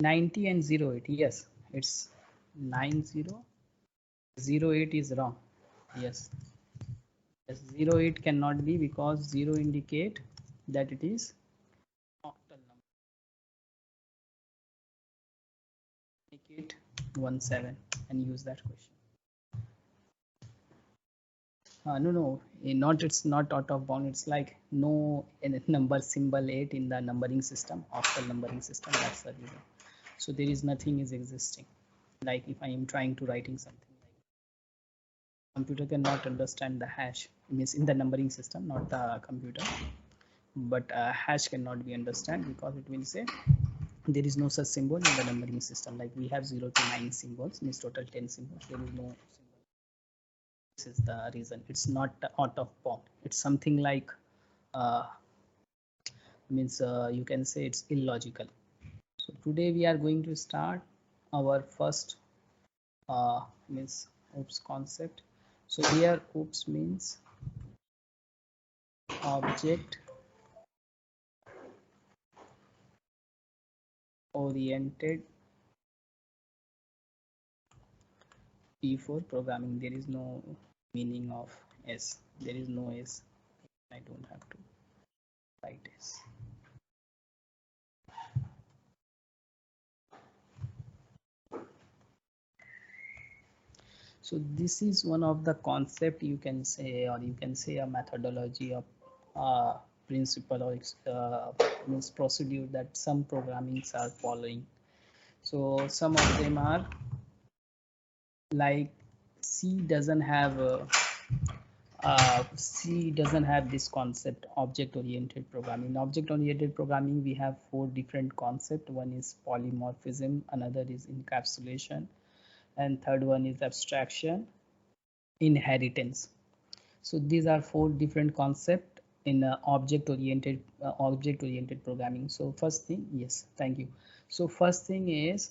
90 and 08. Yes, it's 9008 is wrong. Yes, yes, 08 cannot be because 0 indicate that it is octal number. Make it 17 and use that question. No, not, it's not out of bound. It's like no number symbol 8 in the numbering system, octal numbering system. That's the reason. So there is nothing is existing. Like if I am trying to writing something, like computer cannot understand the hash, means in the numbering system, not the computer, but hash cannot be understand because it will say there is no such symbol in the numbering system. Like we have 0 to 9 symbols, means total 10 symbols. There is no symbol. This is the reason. It's not out of bound. It's something like means you can say it's illogical. So today we are going to start our first means oops concept. So here oops means object oriented P4 programming. There is no meaning of S. There is no S. I don't have to write S. So this is one of the concept you can say, or you can say a methodology of principle or means procedure that some programmings are following. So some of them are like C doesn't have C doesn't have this concept object-oriented programming. In object-oriented programming, we have 4 different concepts. One is polymorphism, another is encapsulation, and third one is abstraction, inheritance. So these are 4 different concepts in object-oriented programming. So first thing, yes, thank you. So first thing is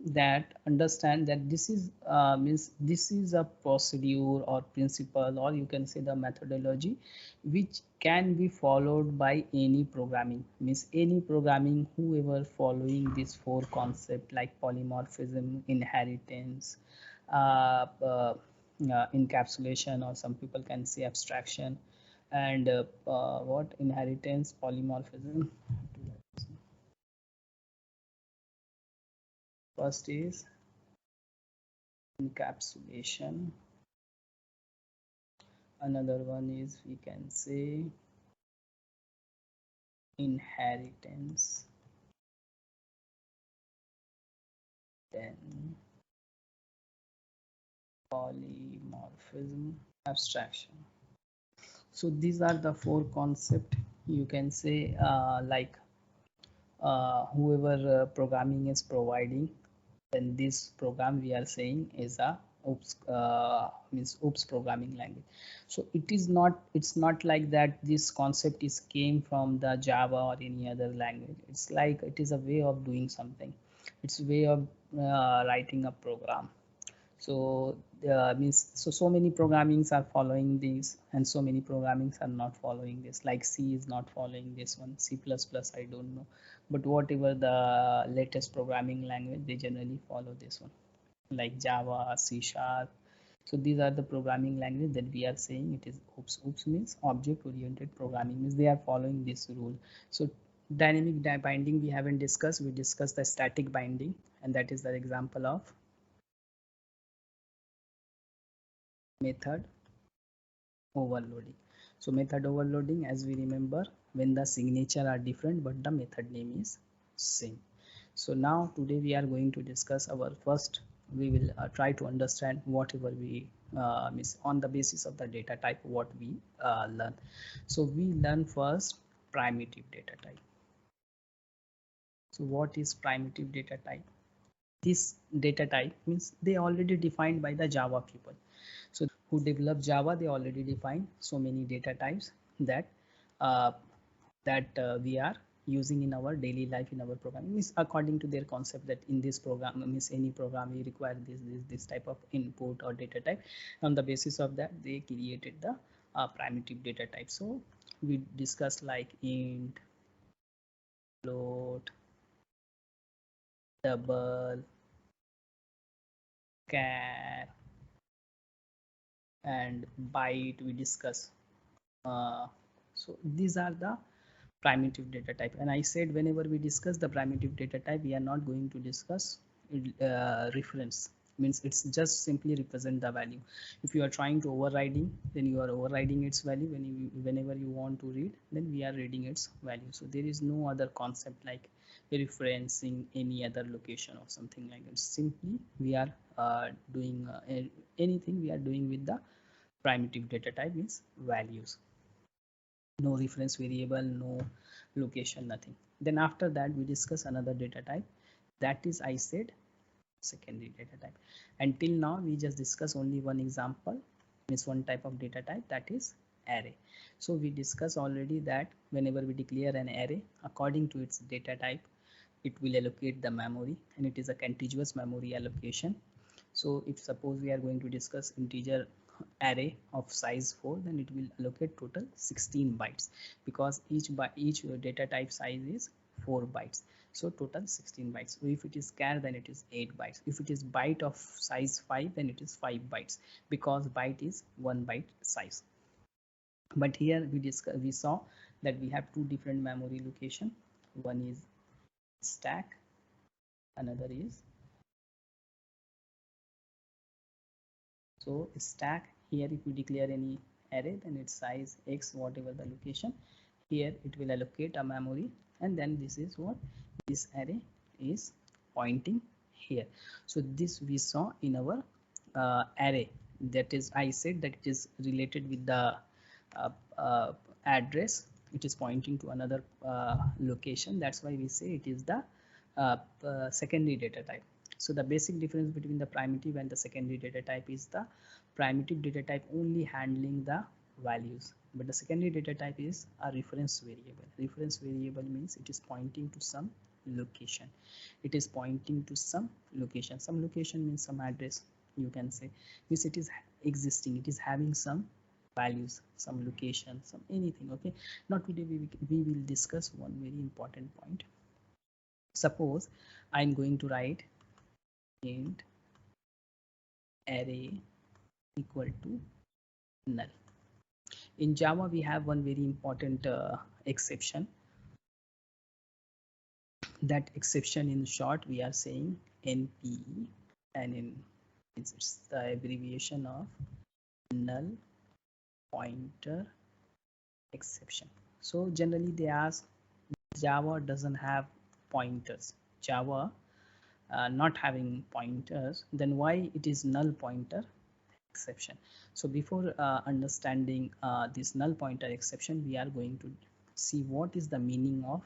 that understand that this is means this is a procedure or principle, or you can say the methodology which can be followed by any programming, means any programming whoever following these 4 concepts like polymorphism, inheritance, encapsulation, or some people can say abstraction, and what inheritance, polymorphism. First is encapsulation, another one is we can say inheritance, then polymorphism, abstraction. So these are the 4 concepts you can say like whoever programming is providing, then this program we are saying is a oops means oops programming language. So it's not like that this concept is came from the Java or any other language. It's like it is a way of doing something. It's a way of writing a program. So means so many programmings are following these and so many programmings are not following this, like C is not following this one, C++ I don't know, but whatever the latest programming language, they generally follow this one, like Java, C Sharp. So these are the programming language that we are saying it is oops. Oops means object oriented programming, means they are following this rule. So dynamic binding we haven't discussed. We discussed the static binding, and that is the example of method overloading. So method overloading, as we remember, when the signature are different but the method name is same. So now today we are going to discuss our first, we will try to understand whatever we miss on the basis of the data type what we learn. So we learn first primitive data type. So what is primitive data type? This data type means they already defined by the Java people. So who develop Java, they already define so many data types that we are using in our daily life in our programming, means according to their concept that in this program, means any program we require this type of input or data type. On the basis of that, they created the primitive data type. So we discussed like int, float, double, char, and byte we discuss. So these are the primitive data type, and I said whenever we discuss the primitive data type, we are not going to discuss reference. Means it's just simply represent the value. If you are trying to overriding, then you are overriding its value. Whenever you want to read, then we are reading its value. So there is no other concept like referencing any other location or something like that. Simply we are doing anything we are doing with the primitive data type means values. No reference variable, no location, nothing. Then after that we discuss another data type, that is I said secondary data type. Until now we just discuss only one example, means one type of data type, that is array. So we discussed already that whenever we declare an array, according to its data type, it will allocate the memory, and it is a contiguous memory allocation. So if suppose we are going to discuss integer array of size 4, then it will allocate total 16 bytes, because each data type size is 4 bytes. So total 16 bytes. So if it is char, then it is 8 bytes. If it is byte of size 5, then it is 5 bytes, because byte is 1 byte size. But here we saw that we have two different memory location. One is stack, another is so stack. Here if you declare any array, then its size x, whatever the location, here it will allocate a memory, and then this is what this array is pointing here. So this we saw in our array, that is I said that it is related with the uh, uh, address. It is pointing to another location, that's why we say it is the secondary data type. So the basic difference between the primitive and the secondary data type is the primitive data type only handling the values, but the secondary data type is a reference variable. Reference variable means it is pointing to some location. It is pointing to some location. Some location means some address, you can say, means it is existing, it is having some values, some location, some anything. Okay, now today we will discuss one very important point. Suppose I'm going to write int array equal to null. In Java we have one very important exception. That exception in short we are saying NPE, and in it's the abbreviation of null pointer exception. So generally they ask, Java doesn't have pointers. Java not having pointers, then why it is null pointer exception? So before understanding this null pointer exception, we are going to see what is the meaning of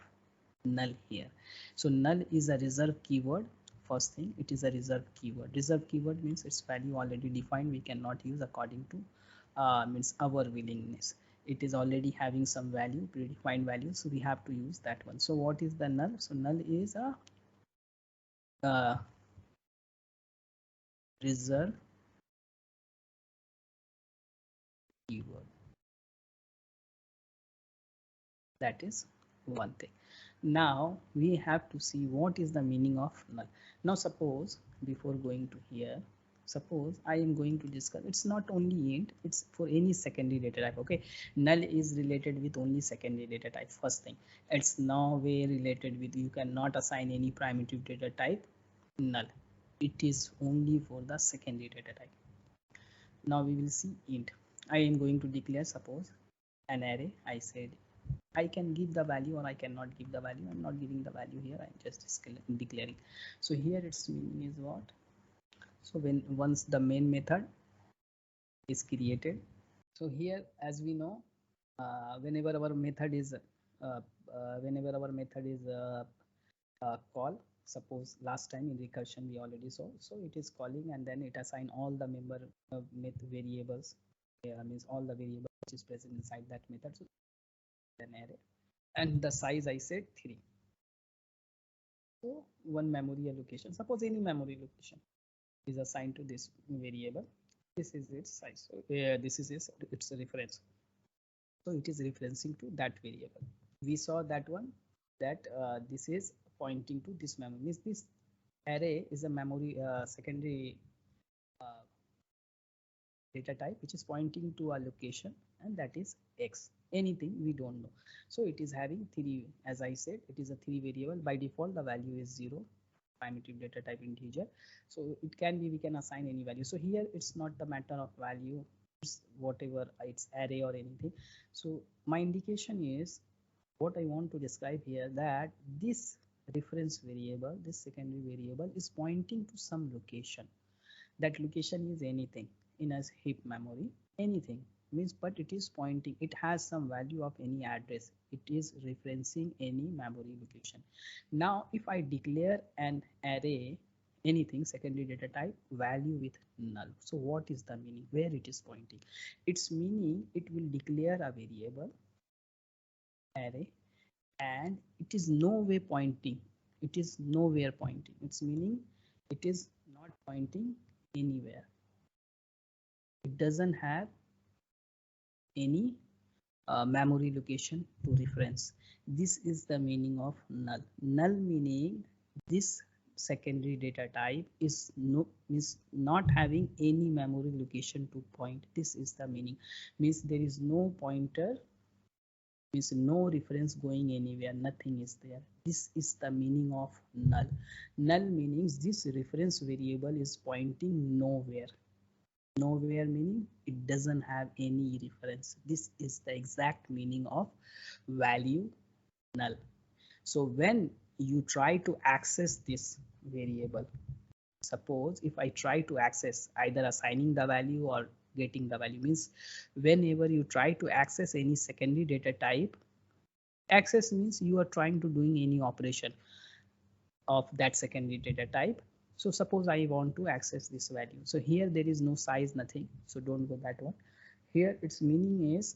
null here. So null is a reserved keyword. First thing, it is a reserved keyword. Reserved keyword means its value already defined, we cannot use according to means our willingness. It is already having some value, predefined value, so we have to use that one. So what is the null? So null is a reserved keyword. That is one thing. Now we have to see what is the meaning of null. Now suppose, before going to here, suppose I am going to discuss, it's not only int, it's for any secondary data type. Okay, null is related with only secondary data type. First thing, it's no way related with, you cannot assign any primitive data type null. It is only for the secondary data type. Now we will see int. I am going to declare, suppose, an array. I said I can give the value or I cannot give the value. I'm not giving the value here, I'm just declaring. So here its meaning is what? So when once the main method is created, so here as we know, whenever our method is call, suppose last time in recursion we already saw, so it is calling and then it assign all the member variables, means all the variables which is present inside that method. So an array, and the size I said 3. So one memory allocation, suppose any memory location is assigned to this variable. This is its size. So this is its reference. So it is referencing to that variable. We saw that one, that this is pointing to this memory. Means this Array is a memory secondary uh, data type which is pointing to a location, and that is x, anything we don't know. So it is having three, as I said, it is a three variable. By default the value is 0, primitive data type integer, so it can be, we can assign any value. So here it's not the matter of value, it's whatever, it's array or anything. So my indication is, what I want to describe here, that this reference variable, this secondary variable is pointing to some location. That location is anything in a heap memory, anything means, but it is pointing, it has some value of any address, it is referencing any memory location. Now if I declare an array, anything secondary data type value with null, so what is the meaning, where it is pointing? Its meaning, it will declare a variable array, and it is nowhere pointing, it is nowhere pointing, its meaning it is not pointing anywhere, it doesn't have any memory location to reference. This is the meaning of null. Null meaning this secondary data type is not having any memory location to point. This is the meaning, means there is no pointer, means no reference going anywhere, nothing is there. This is the meaning of null. Null means this reference variable is pointing nowhere. Nowhere meaning it doesn't have any reference. This is the exact meaning of value null. So when you try to access this variable, suppose if I try to access either assigning the value or getting the value, means whenever you try to access any secondary data type, access means you are trying to doing any operation of that secondary data type. So suppose I want to access this value, so here there is no size, nothing, so don't go that one. Here its meaning is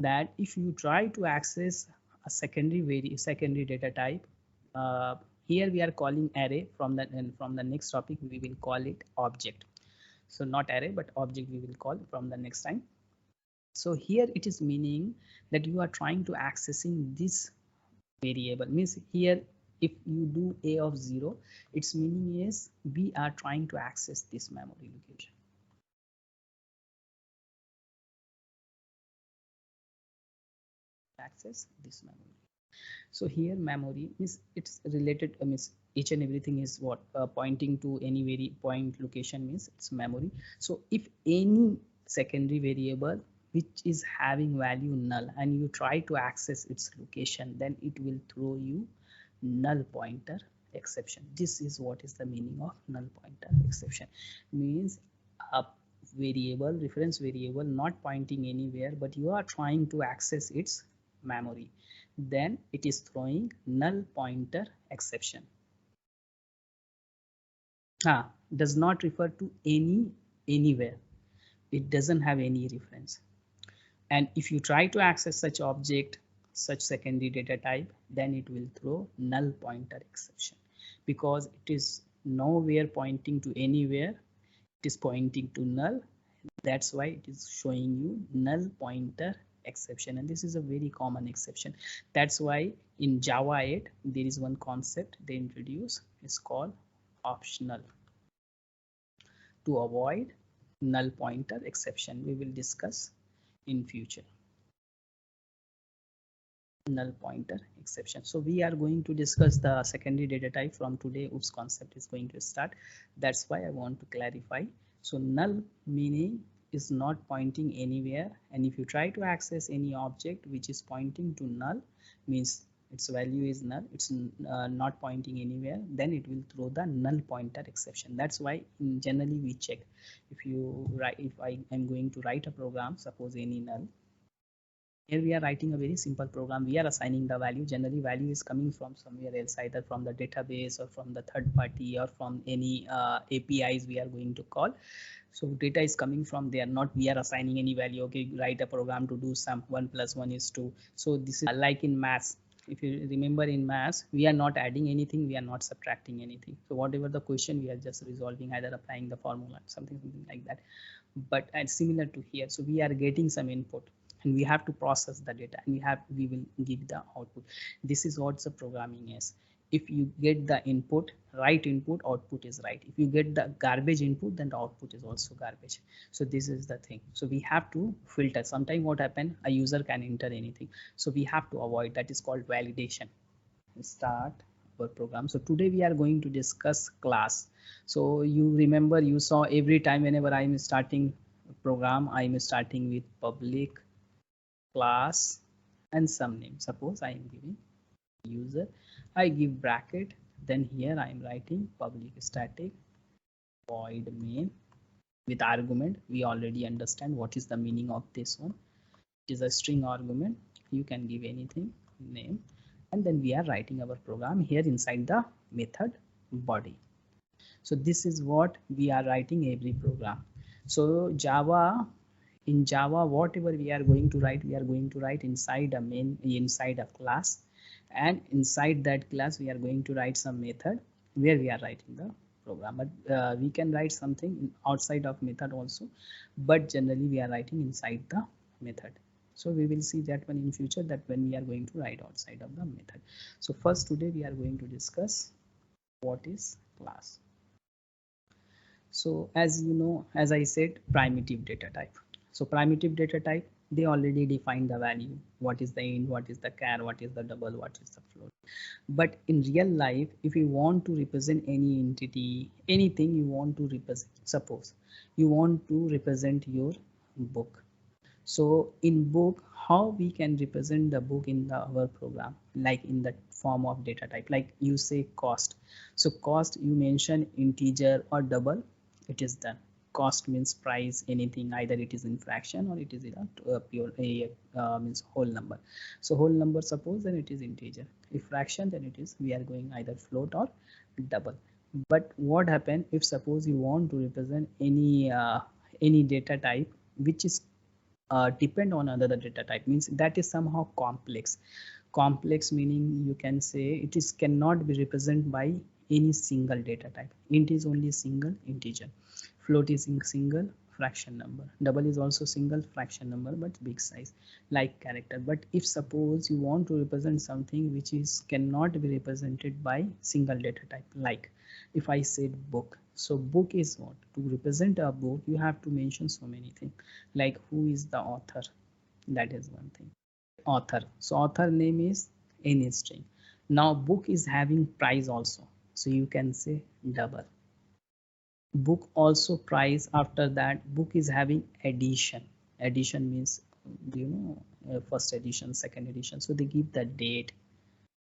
that if you try to access a secondary data type, here we are calling array, from the, and from the next topic we will call it object. So not array but object we will call from the next time. So here it is meaning that you are trying to accessing this variable, means here if you do a of 0, its meaning is we are trying to access this memory location. Access this memory. So here memory means it's related, means each and everything is what pointing to any point location, means it's memory. So if any secondary variable which is having value null and you try to access its location, then it will throw you null pointer exception. This is what is the meaning of null pointer exception, means a variable, reference variable not pointing anywhere, but you are trying to access its memory, then it is throwing null pointer exception. Does not refer to anywhere, it doesn't have any reference. And if you try to access such object, such secondary data type, then it will throw null pointer exception, because it is nowhere pointing to anywhere, it is pointing to null. That's why it is showing you null pointer exception, and this is a very common exception. That's why in Java 8 there is one concept they introduce, is called optional, to avoid null pointer exception. We will discuss in future null pointer exception. So we are going to discuss the secondary data type from today. Oops concept is going to start. That's why I want to clarify. So null meaning is not pointing anywhere, and if you try to access any object which is pointing to null, means its value is null, it's not pointing anywhere, then it will throw the null pointer exception. That's why generally we check, if you write, if I am going to write a program, suppose any null, here we are writing a very simple program, we are assigning the value, generally value is coming from somewhere else, either from the database or from the third party or from any APIs we are going to call. So data is coming from there, not we are assigning any value. Okay, write a program to do some 1 + 1 = 2. So this is like in maths. If you remember in maths, we are not adding anything, we are not subtracting anything. So whatever the question, we are just resolving, either applying the formula, something like that. But and similar to here, so we are getting some input and we have to process the data, and we will give the output. This is what the programming is. if you get the input right input, output is right. If you get the garbage input, then the output is also garbage. So this is the thing. So we have to filter. Sometimes what happen, a user can enter anything, so we have to avoid. That is called validation. Start our program. So today we are going to discuss class. So you remember, you saw every time whenever I'm starting a program, I'm starting with public class and some name. Suppose I am giving user, I give bracket, then here I am writing public static void main with argument. We already understand what is the meaning of this one. It is a string argument. You can give anything, name, and then we are writing our program here inside the method body. So this is what we are writing every program. So Java, in Java, whatever we are going to write, we are going to write inside a main, inside a class, and inside that class we are going to write some method where we are writing the program. But we can write something outside of method also, but generally we are writing inside the method. So we will see that one in future, that when we are going to write outside of the method. So first today we are going to discuss what is class. So as you know, as I said, primitive data type. So primitive data type, they already define the value. What is the int, what is the char, what is the double, what is the float. But in real life, if you want to represent any entity, anything you want to represent, suppose you want to represent your book. So in book, how we can represent the book in our program, like in the form of data type, like you say cost. So cost, you mention integer or double, it is done. Cost means price, anything, either it is in fraction or it is in a pure means whole number. So whole number, suppose, then it is integer. If fraction, then it is, we are going either float or double. But what happen if suppose you want to represent any data type which is depend on another data type, means that is somehow complex meaning you can say it is cannot be represented by any single data type. Int is only single integer, float is in single fraction number, double is also single fraction number but big size, like character. But if suppose you want to represent something which is cannot be represented by single data type, like if I said book, so book is what, to represent a book you have to mention so many things, like who is the author, that is one thing, author. So author name is any string. Now book is having price also, so you can say double. Book also price, after that book is having edition. Edition means, you know, first edition, second edition, so they give the date,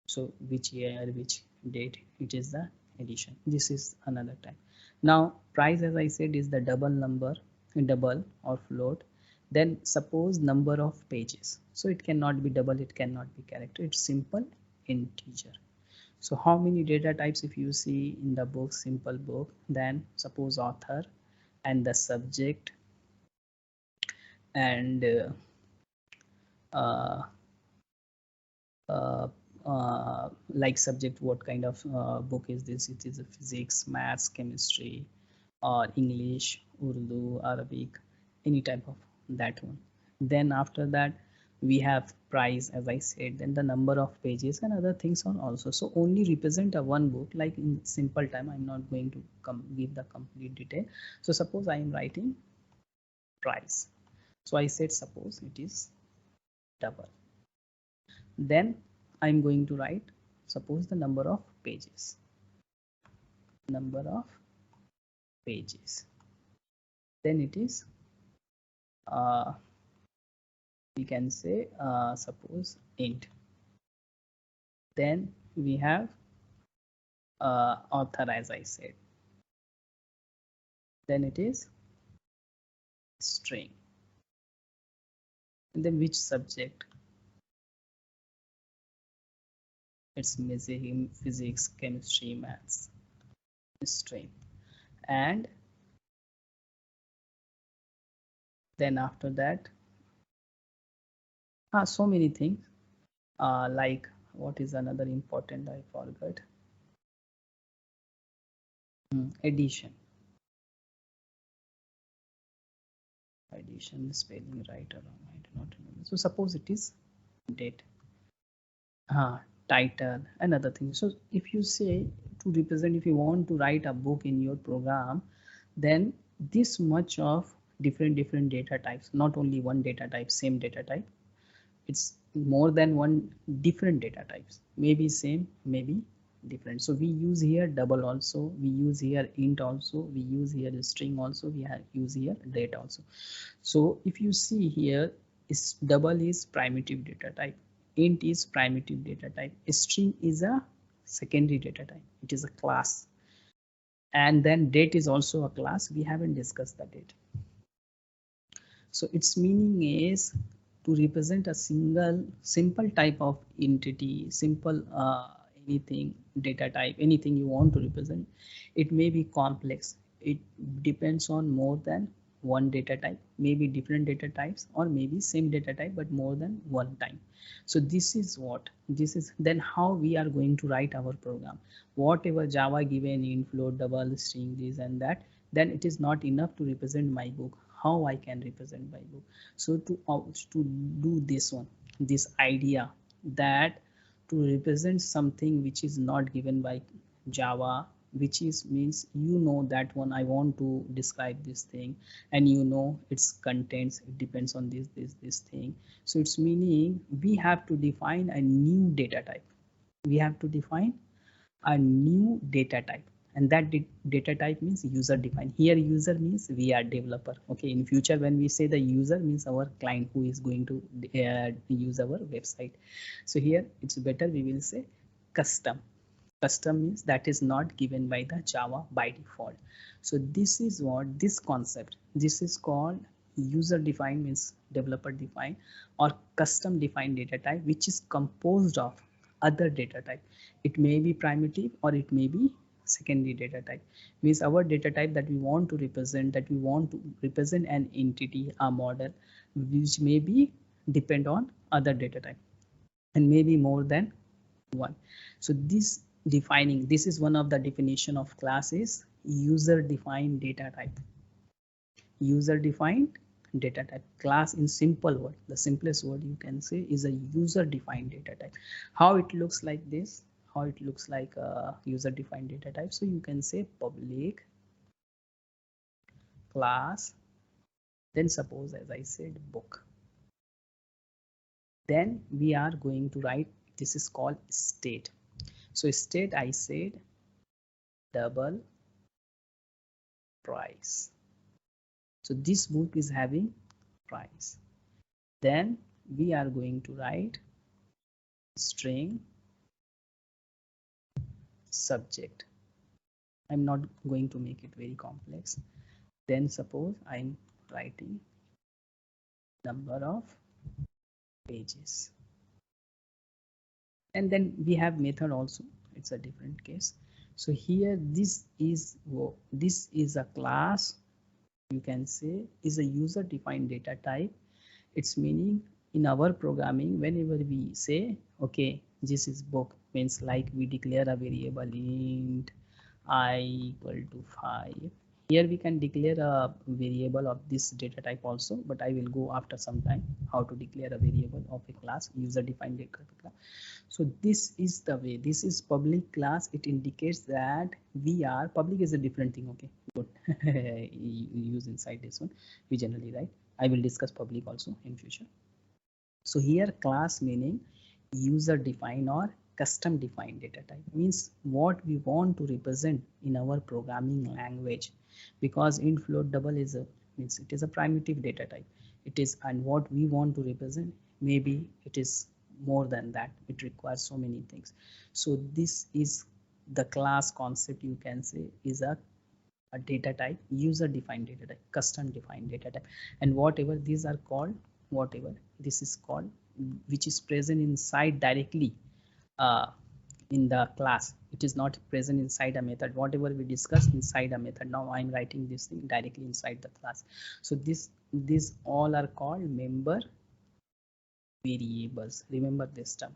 so which year, which date, it is the edition. This is another type. Now price, as I said, is the double number, double or float. Then suppose number of pages, so it cannot be double, it cannot be character, it's simple integer. So how many data types if you see in the book, simple book, then suppose author and the subject and uh, uh, like subject, what kind of book is this, it is a physics, maths, chemistry, or English, Urdu, Arabic, any type of that one. Then after that we have price, as I said, then the number of pages and other things are also. So only represent a one book, like in simple time, I'm not going to give the complete detail. So suppose I am writing price, so I said suppose it is double. Then I'm going to write suppose the number of pages, number of pages, then it is we can say suppose int. Then we have author, as I said, then it is string, and then which subject, it's physics, chemistry, maths, string. And then after that so many things, like what is another important, I forgot, addition, spelling right or wrong, I do not remember. So suppose it is date, title and other things. So if you say to represent, if you want to write a book in your program, then this much of different data types, not only one data type, same data type, it's more than one different data types, maybe same, maybe different. So we use here double also, we use here int also, we use here string also, we have use here date also. So if you see here, is double is primitive data type, int is primitive data type, string is a secondary data type, it is a class, and then date is also a class. We haven't discussed the date. So its meaning is to represent a simple type of entity, simple anything data type, anything you want to represent. It may be complex. It depends on more than one data type, maybe different data types, or maybe same data type but more than one time. So this is what this is. Then how we are going to write our program? Whatever Java given in float, double, string, this and that, then it is not enough to represent my book. How I can represent my book? So to do this one, this idea that to represent something which is not given by Java, which is means you know that one I want to describe this thing, and you know its contents, it depends on this thing. So it's meaning we have to define a new data type. We have to define a new data type, and that data type means user defined. Here user means we are developer. Okay, in future when we say the user means our client who is going to use our website. So here it's better we will say custom. Custom means that is not given by the Java by default. So this is what this concept, this is called user defined, means developer defined, or custom defined data type, which is composed of other data type. It may be primitive or it may be secondary data type. Means our data type that we want to represent, that we want to represent an entity, a model, which may be depend on other data type and maybe more than one. So this defining, this is one of the definition of class is user defined data type. User defined data type. Class in simple word, the simplest word you can say is a user defined data type. How it looks like this, how it looks like a user defined data type. So you can say public class, then suppose as I said book, then we are going to write, this is called state. So state, I said double price. So this book is having price. Then we are going to write string subject. I'm not going to make it very complex. Then suppose I'm writing number of pages. And then we have method also. It's a different case. So here this is a class, you can say is a user defined data type. It's meaning in our programming, whenever we say okay this is book, means like we declare a variable int I equal to 5. Here we can declare a variable of this data type also, but I will go after some time how to declare a variable of a class, user defined data class. So this is the way, this is public class. It indicates that we are, public is a different thing. Okay, good. Use inside this one we generally write. I will discuss public also in future. So here class meaning user defined or custom defined data type, means what we want to represent in our programming language, because int float double is a, means it is a primitive data type. It is, and what we want to represent maybe it is more than that, it requires so many things. So this is the class concept, you can say is a data type, user defined data type, custom defined data type, and whatever these are called, whatever this is called, which is present inside directly in the class. It is not present inside a method. Whatever we discussed inside a method, now I'm writing this thing directly inside the class. So these all are called member variables. Remember this term.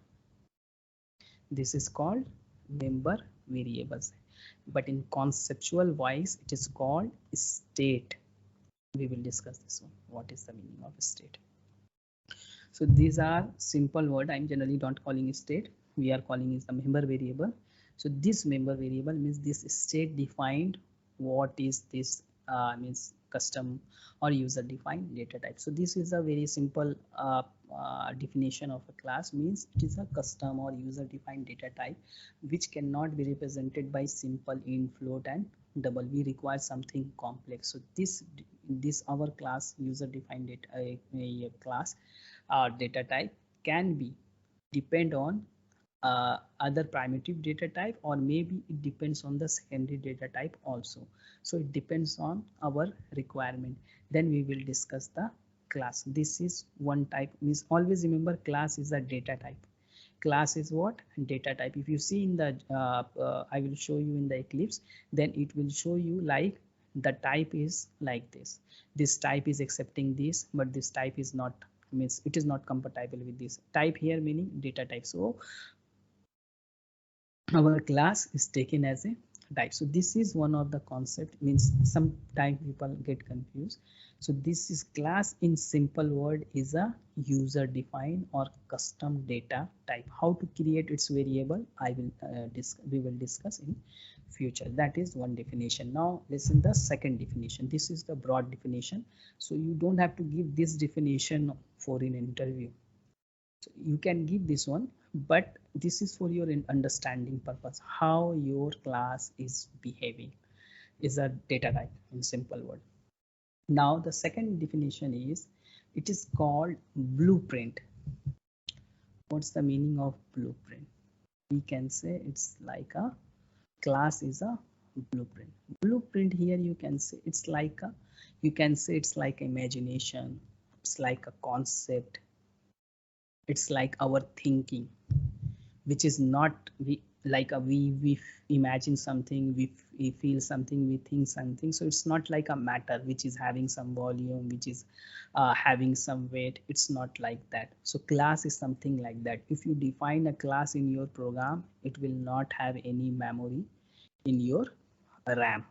This is called member variables, but in conceptual wise it is called state. We will discuss this one, what is the meaning of state. So these are simple word, I'm generally not calling state. we are calling is the member variable. So this member variable means this state defined what is this means custom or user defined data type. So this is a very simple definition of a class, means it is a custom or user defined data type which cannot be represented by simple int, float and double. We require something complex. So this our class user defined data a class data type can be depend on other primitive data type, or maybe it depends on the secondary data type also. So it depends on our requirement. Then we will discuss the class. This is one type, means always remember class is a data type. Class is what? Data type. If you see in the I will show you in the Eclipse, then it will show you like the type is like this type is accepting this, but this type is not, means it is not compatible with this type here, meaning data type. So our class is taken as a type. So this is one of the concept, means sometimes people get confused. So this is class in simple word is a user defined or custom data type. How to create its variable I will we will discuss in future. That is one definition. Now listen the second definition. This is the broad definition, so you don't have to give this definition for an interview. So you can give this one, but this is for your understanding purpose, how your class is behaving is a data type in simple word. Now the second definition is, it is called blueprint. What's the meaning of blueprint? We can say it's like a class is a blueprint. Blueprint here you can say it's like a, you can say it's like imagination, it's like a concept, it's like our thinking, which is not we like a we imagine something, we feel something, we think something. So it's not like a matter which is having some volume, which is having some weight. It's not like that. So class is something like that. If you define a class in your program, it will not have any memory in your RAM.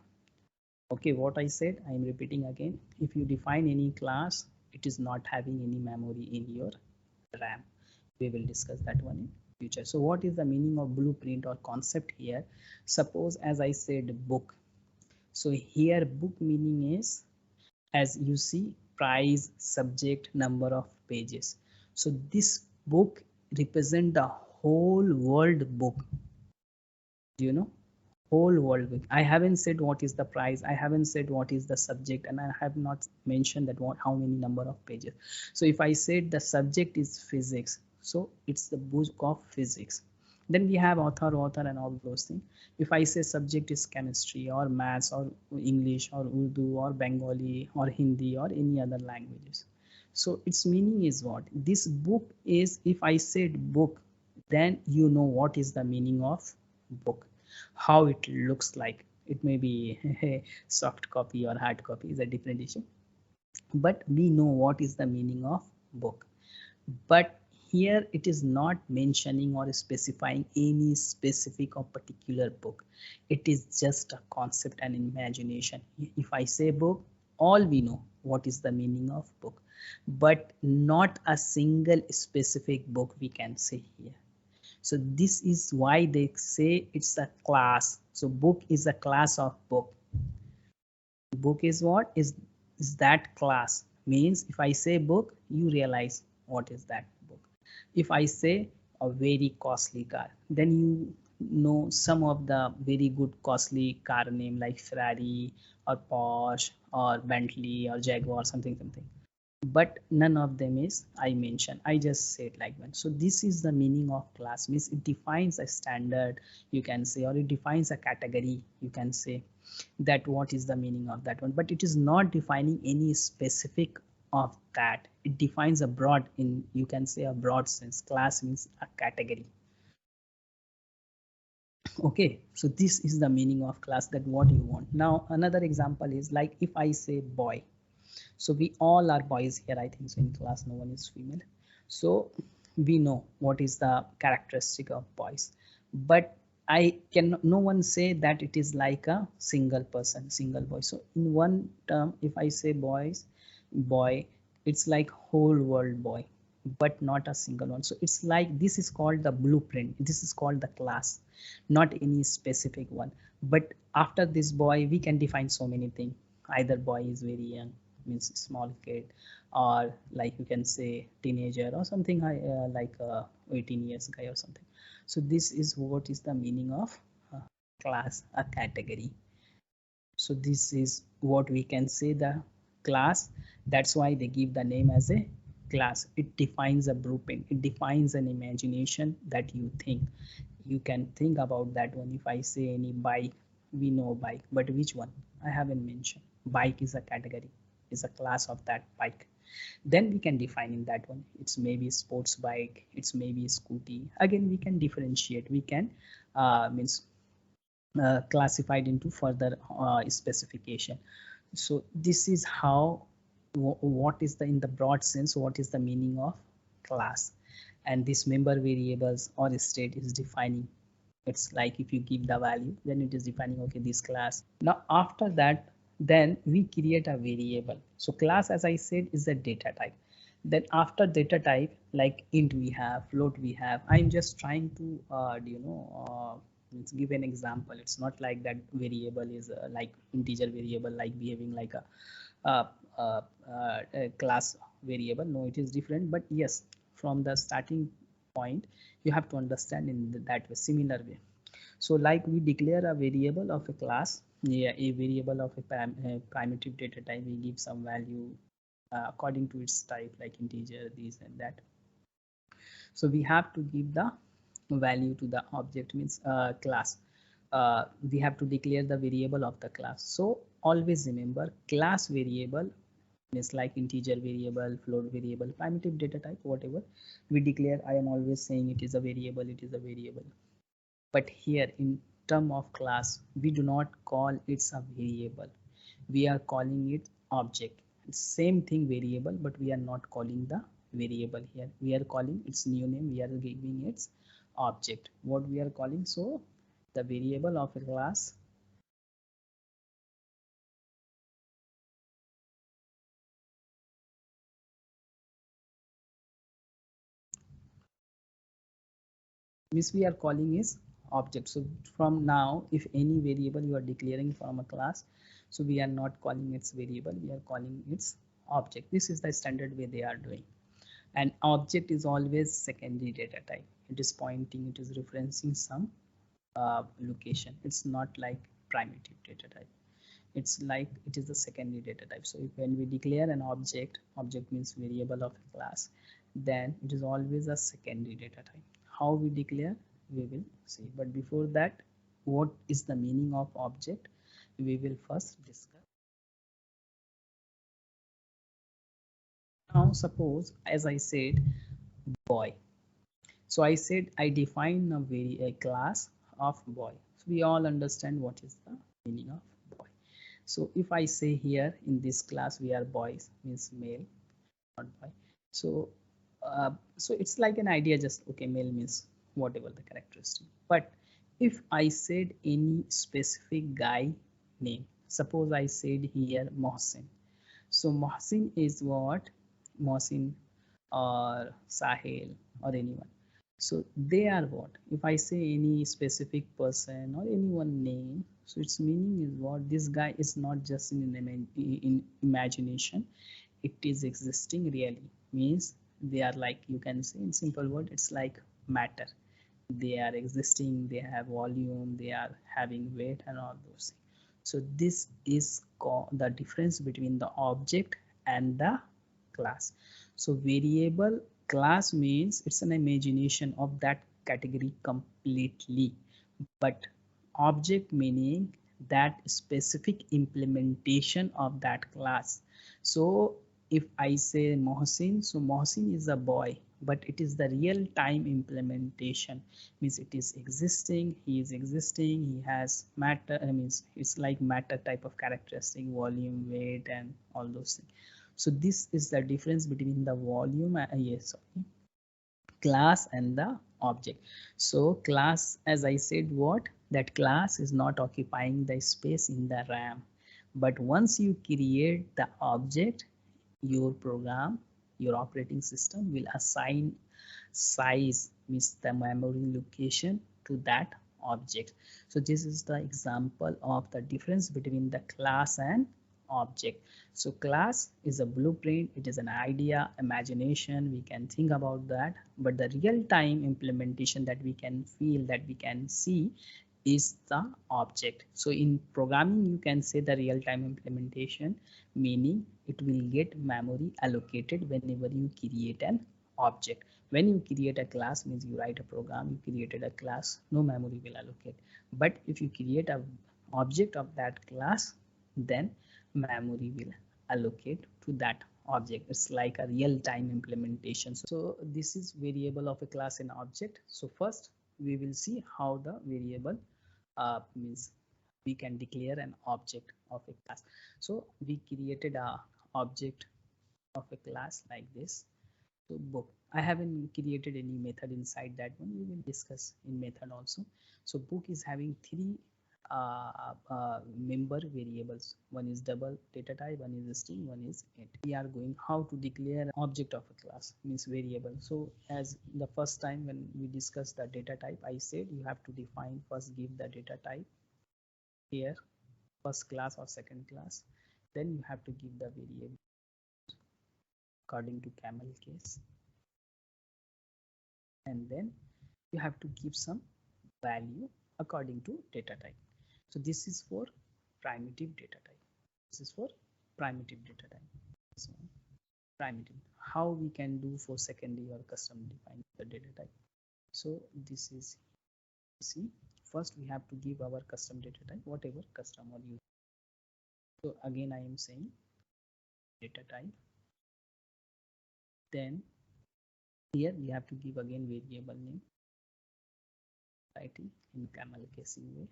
Okay, what I said I am repeating again. If you define any class, it is not having any memory in your RAM. We will discuss that one in future. So what is the meaning of blueprint or concept here? Suppose as I said book. So here book meaning is, as you see, price, subject, number of pages. So this book represent the whole world book. Do you know? Whole world book. I haven't said what is the price, I haven't said what is the subject, and I have not mentioned that what how many number of pages. So if I said the subject is physics, so it's the book of physics. Then we have author and all those things. If I say subject is chemistry or maths or English or Urdu or Bengali or Hindi or any other languages, so its meaning is what? This book is, if I said book, then you know what is the meaning of book, how it looks like. It may be a soft copy or hard copy is a different issue, but we know what is the meaning of book. But here it is not mentioning or specifying any specific or particular book. It is just a concept and imagination. If I say book, all we know what is the meaning of book, but not a single specific book we can say here. So this is why they say it's a class. So book is a class of book. Book is what? Is that class. Means if I say book, you realize what is that book. If I say a very costly car, then you know some of the very good costly car name like Ferrari or Porsche or Bentley or Jaguar, something. But none of them is I mentioned. I just said like that. So this is the meaning of class, means it defines a standard, you can say, or it defines a category, you can say that what is the meaning of that one. But it is not defining any specific of that. It defines a broad, in you can say a broad sense. Class means a category. Okay, so this is the meaning of class, that what you want. Now another example is like if I say boy. So we all are boys here, I think so in class no one is female. So we know what is the characteristic of boys, but I can no one say that it is like a single person, single boy. So in one term, if I say boys, boy, it's like whole world boy, but not a single one. So it's like this is called the blueprint. This is called the class, not any specific one. But after this boy, we can define so many things. Either boy is very young, means small kid, or like you can say teenager or something like 18 years guy or something. So this is what is the meaning of class, a category. So this is what we can say the class. That's why they give the name as a class. It defines a blueprint. It defines an imagination that you think. You can think about that one. If I say any bike, we know bike, but which one? I haven't mentioned. Bike is a category, is a class of that bike. Then we can define in that one. It's maybe sports bike, it's maybe scooty. Again, we can differentiate. We can means classified into further specification. So this is how what is the in the broad sense what is the meaning of class. And this member variables or state is defining. It's like if you give the value, then it is defining, okay, this class. Now after that, then we create a variable. So class, as I said, is a data type. Then after data type, like int we have, float we have. I'm just trying to let's give an example. It's not like that variable is like integer variable, like behaving like a class variable. No, it is different. But yes, from the starting point, you have to understand in that way, similar way. So like we declare a variable of a class, yeah, a variable of a primitive data type. We give some value according to its type, like integer, this and that. So we have to give the value to the object, means class. We have to declare the variable of the class. So always remember, class variable means like integer variable, float variable, primitive data type, whatever we declare. I am always saying it is a variable, it is a variable. But here in term of class, we do not call it's a variable. We are calling it object. Same thing variable, but we are not calling the variable here. We are calling its new name. We are giving its object. What we are calling, so the variable of a class means we are calling is object. So from now, if any variable you are declaring from a class, so we are not calling its variable, we are calling its object. This is the standard way they are doing. And object is always secondary data type. It is pointing, it is referencing some location. It's not like primitive data type. It's like it is the secondary data type. So if when we declare an object, object means variable of a class, then it is always a secondary data type. How we declare, we will see. But before that, what is the meaning of object, we will first discuss. Now suppose, as I said, boy. So I said I define a class of boy. So we all understand what is the meaning of boy. So if I say here in this class we are boys, means male, not boy. So so it's like an idea, just okay, male means whatever the characteristic. But if I said any specific guy name, suppose I said here Mohsin. So Mohsin is what? Mohsin or Sahil or anyone. So they are what? If I say any specific person or anyone name, so its meaning is what? This guy is not just in imagination, it is existing really. Means they are like, you can say in simple word, it's like matter. They are existing, they have volume, they are having weight and all those things. So this is the difference between the object and the class. So variable class means it's an imagination of that category completely, but object meaning that specific implementation of that class. So if I say Mohsin, so Mohsin is a boy, but it is the real time implementation, means it is existing, he is existing, he has matter, means it's like matter type of characteristic, volume, weight and all those things. So this is the difference between the volume yes, sorry, class and the object. So class, as I said, what? That class is not occupying the space in the RAM. But once you create the object, your program your operating system will assign size, means the memory location, to that object. So this is the example of the difference between the class and object. So class is a blueprint, it is an idea, imagination, we can think about that, but the real-time implementation that we can feel, that we can see, is the object. So in programming you can say the real-time implementation, meaning it will get memory allocated whenever you create an object. When you create a class, means you write a program, you created a class, no memory will allocate. But if you create a object of that class, then memory will allocate to that object. It's like a real-time implementation. So this is variable of a class and object. So first we will see how the variable means we can declare an object of a class. So we created a object of a class like this. So book, I haven't created any method inside that one, we will discuss in method also. So book is having three member variables. One is double data type, one is string, one is int. We are going how to declare an object of a class, means variable. So as the first time when we discussed the data type, I said you have to define, first give the data type here, first class or second class, then you have to give the variable according to camel case, and then you have to give some value according to data type. So this is for primitive data type, this is for primitive data type. So primitive, how we can do for secondary or custom define the data type. So this is, see, first we have to give our custom data type, whatever customer use. So again I am saying data type, then here we have to give again variable name, writing in camel casing way,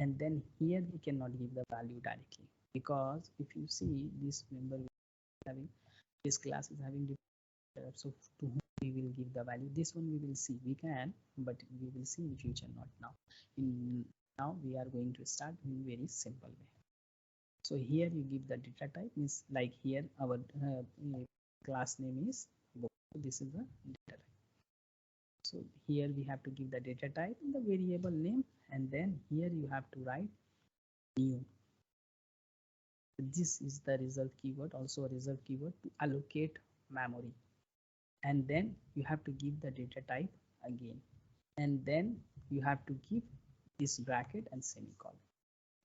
and then here we cannot give the value directly, because if you see this member having, this class is having different, so to whom we will give the value, this one we will see, we can, but we will see in future, not now. Now we are going to start in very simple way. So here you give the data type, means like here our class name is book, so this is the data type. So here we have to give the data type and the variable name, and then here you have to write new. This is the result keyword, also a result keyword to allocate memory, and then you have to give the data type again, and then you have to give this bracket and semicolon.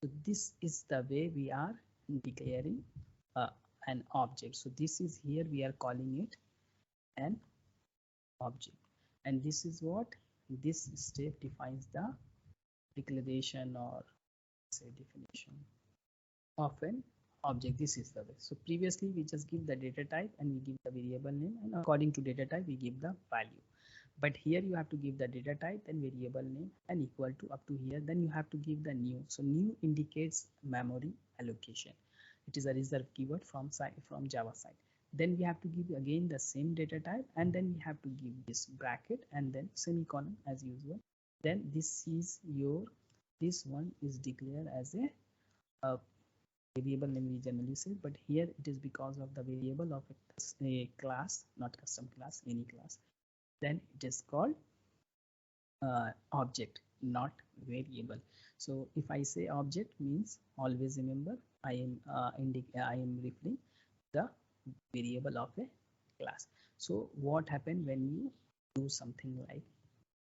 So this is the way we are declaring an object. So this is, here we are calling it an object, and this is what, this step defines the declaration, or say definition of an object. This is the way. So previously we just give the data type and we give the variable name, and according to data type we give the value. But here you have to give the data type, then variable name, and equal to up to here, then you have to give the new. So new indicates memory allocation, it is a reserved keyword from Java side. Then we have to give again the same data type, and then we have to give this bracket and then semicolon as usual. Then this is your, this one is declared as a variable name we generally say, but here it is because of the variable of a class, not custom class, any class, then it is called object, not variable. So if I say object, means always remember I am referring the variable of a class. So what happened when you do something like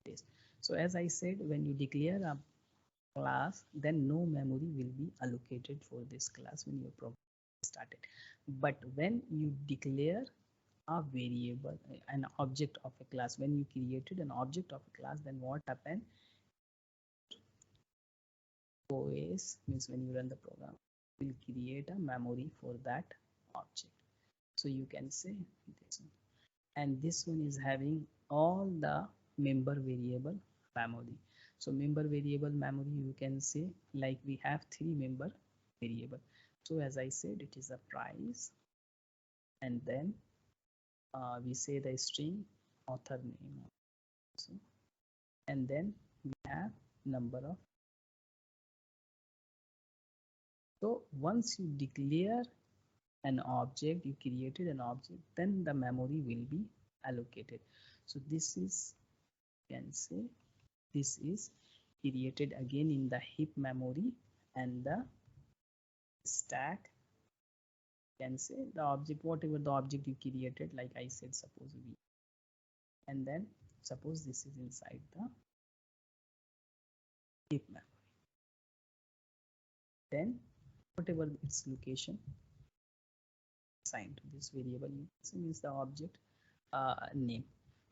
this? So as I said, when you declare a class, then no memory will be allocated for this class when your program started. But when you declare a variable, an object of a class, when you created an object of a class, then what happened? OS, means when you run the program, will create a memory for that object. So you can say this one, and this one is having all the member variable memory. So member variable memory, you can say like we have three member variable. So as I said, it is a price, and then we say the string author name also, and then we have number of. So once you declare an object, you created an object, then the memory will be allocated. So this is, you can say, this is created again in the heap memory, and the stack, you can say, the object, whatever the object you created, like I said, suppose we, and then suppose this is inside the heap memory, then whatever its location assigned to this variable is the object name.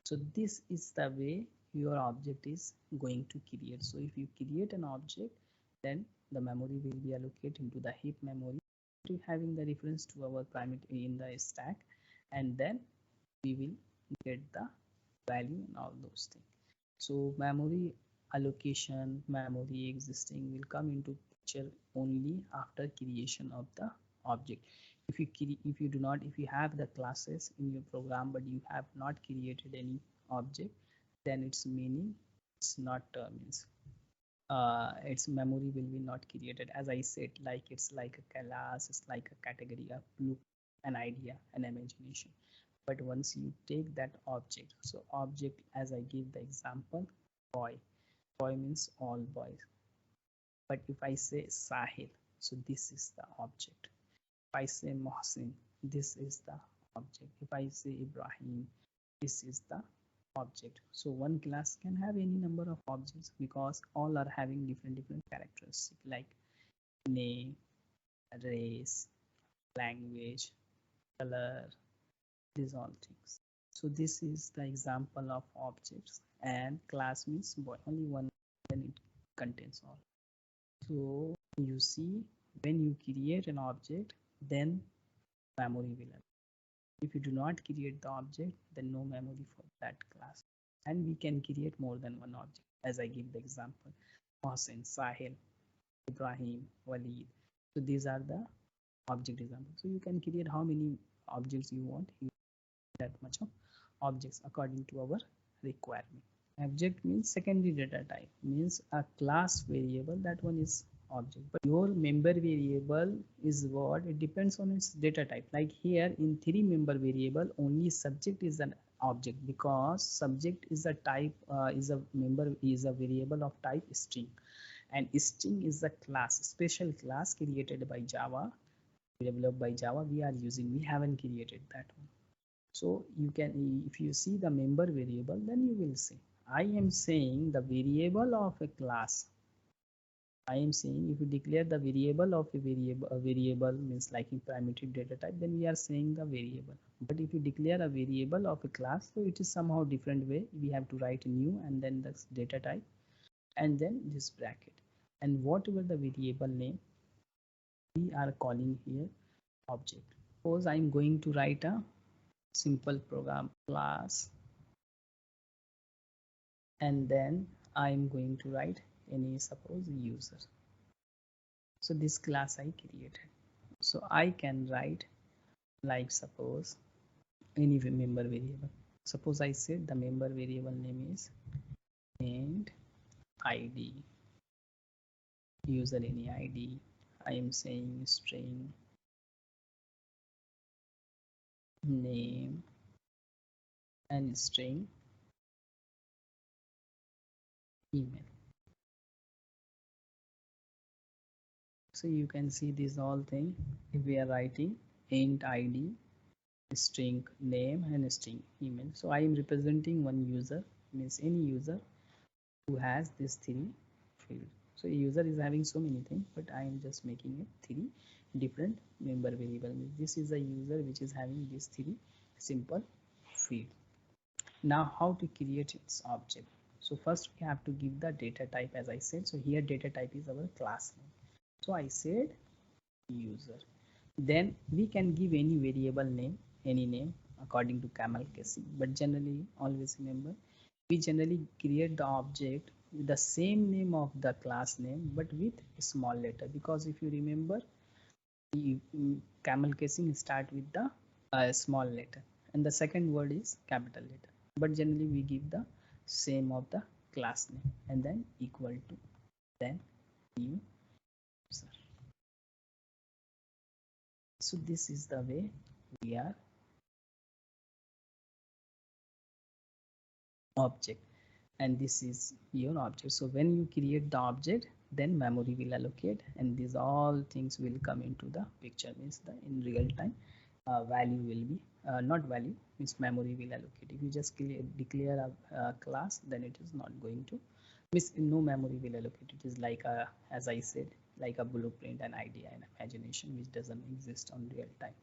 So this is the way your object is going to create. So if you create an object, then the memory will be allocated into the heap memory to having the reference to our parameter in the stack, and then we will get the value and all those things. So memory allocation, memory existing will come into picture only after creation of the object. If you do not, if you have the classes in your program but you have not created any object, then its meaning, it's not means its memory will be not created. As I said, like it's like a class, it's like a category, a loop, an idea, an imagination. But once you take that object, so object, as I give the example, boy, boy means all boys. But if I say Sahil, so this is the object. If I say Mohsin, this is the object. If I say Ibrahim, this is the object. So one class can have any number of objects because all are having different characteristics like name, race, language, color, these all things. So this is the example of objects, and class means boy, only one, then it contains all. So you see, when you create an object, then memory will appear. If you do not create the object, then no memory for that class. And we can create more than one object, as I give the example, Mohsen, Sahil, Ibrahim, Walid. So these are the object examples. So you can create how many objects you want. You that much of objects according to our requirement. Object means secondary data type, means a class variable, that one is object. But your member variable is what? It depends on its data type. Like here in 3-member variable, only subject is an object because subject is a type, is a member, is a variable of type string, and string is a class, special class created by Java, developed by Java. We are using, we haven't created that one. So you can, if you see the member variable, then you will see I am saying the variable of a class. I am saying if you declare the variable of a variable means like in primitive data type, then we are saying the variable. But if you declare a variable of a class, so it is somehow different way. We have to write a new and then the data type and then this bracket, and whatever the variable name we are calling here object. Suppose I am going to write a simple program class, and then I'm going to write any, suppose, user. So this class I created, so I can write like suppose any member variable. Suppose I said the member variable name is and id, user any id. I am saying string name and string email. So you can see this all thing. If we are writing int id, string name and string email, so I am representing one user, means any user who has this 3 field. So a user is having so many things, but I am just making it 3 different member variable. This is a user which is having these 3 simple field. Now how to create its object? So first we have to give the data type, as I said. So here data type is our class name. So I said user. Then we can give any variable name, any name according to camel casing. But generally, always remember, we generally create the object with the same name of the class name, but with a small letter. Because if you remember, the camel casing start with the small letter, and the second word is capital letter. But generally, we give the same of the class name and then equal to, then user. So this is the way we are object, and this is your object. So when you create the object, then memory will allocate, and these all things will come into the picture. Means the in real time value will be not value, means memory will allocate. If you just declare a class, then it is not going to, means no memory will allocate. It is like a, as I said, like a blueprint, an idea, an imagination which doesn't exist on real time.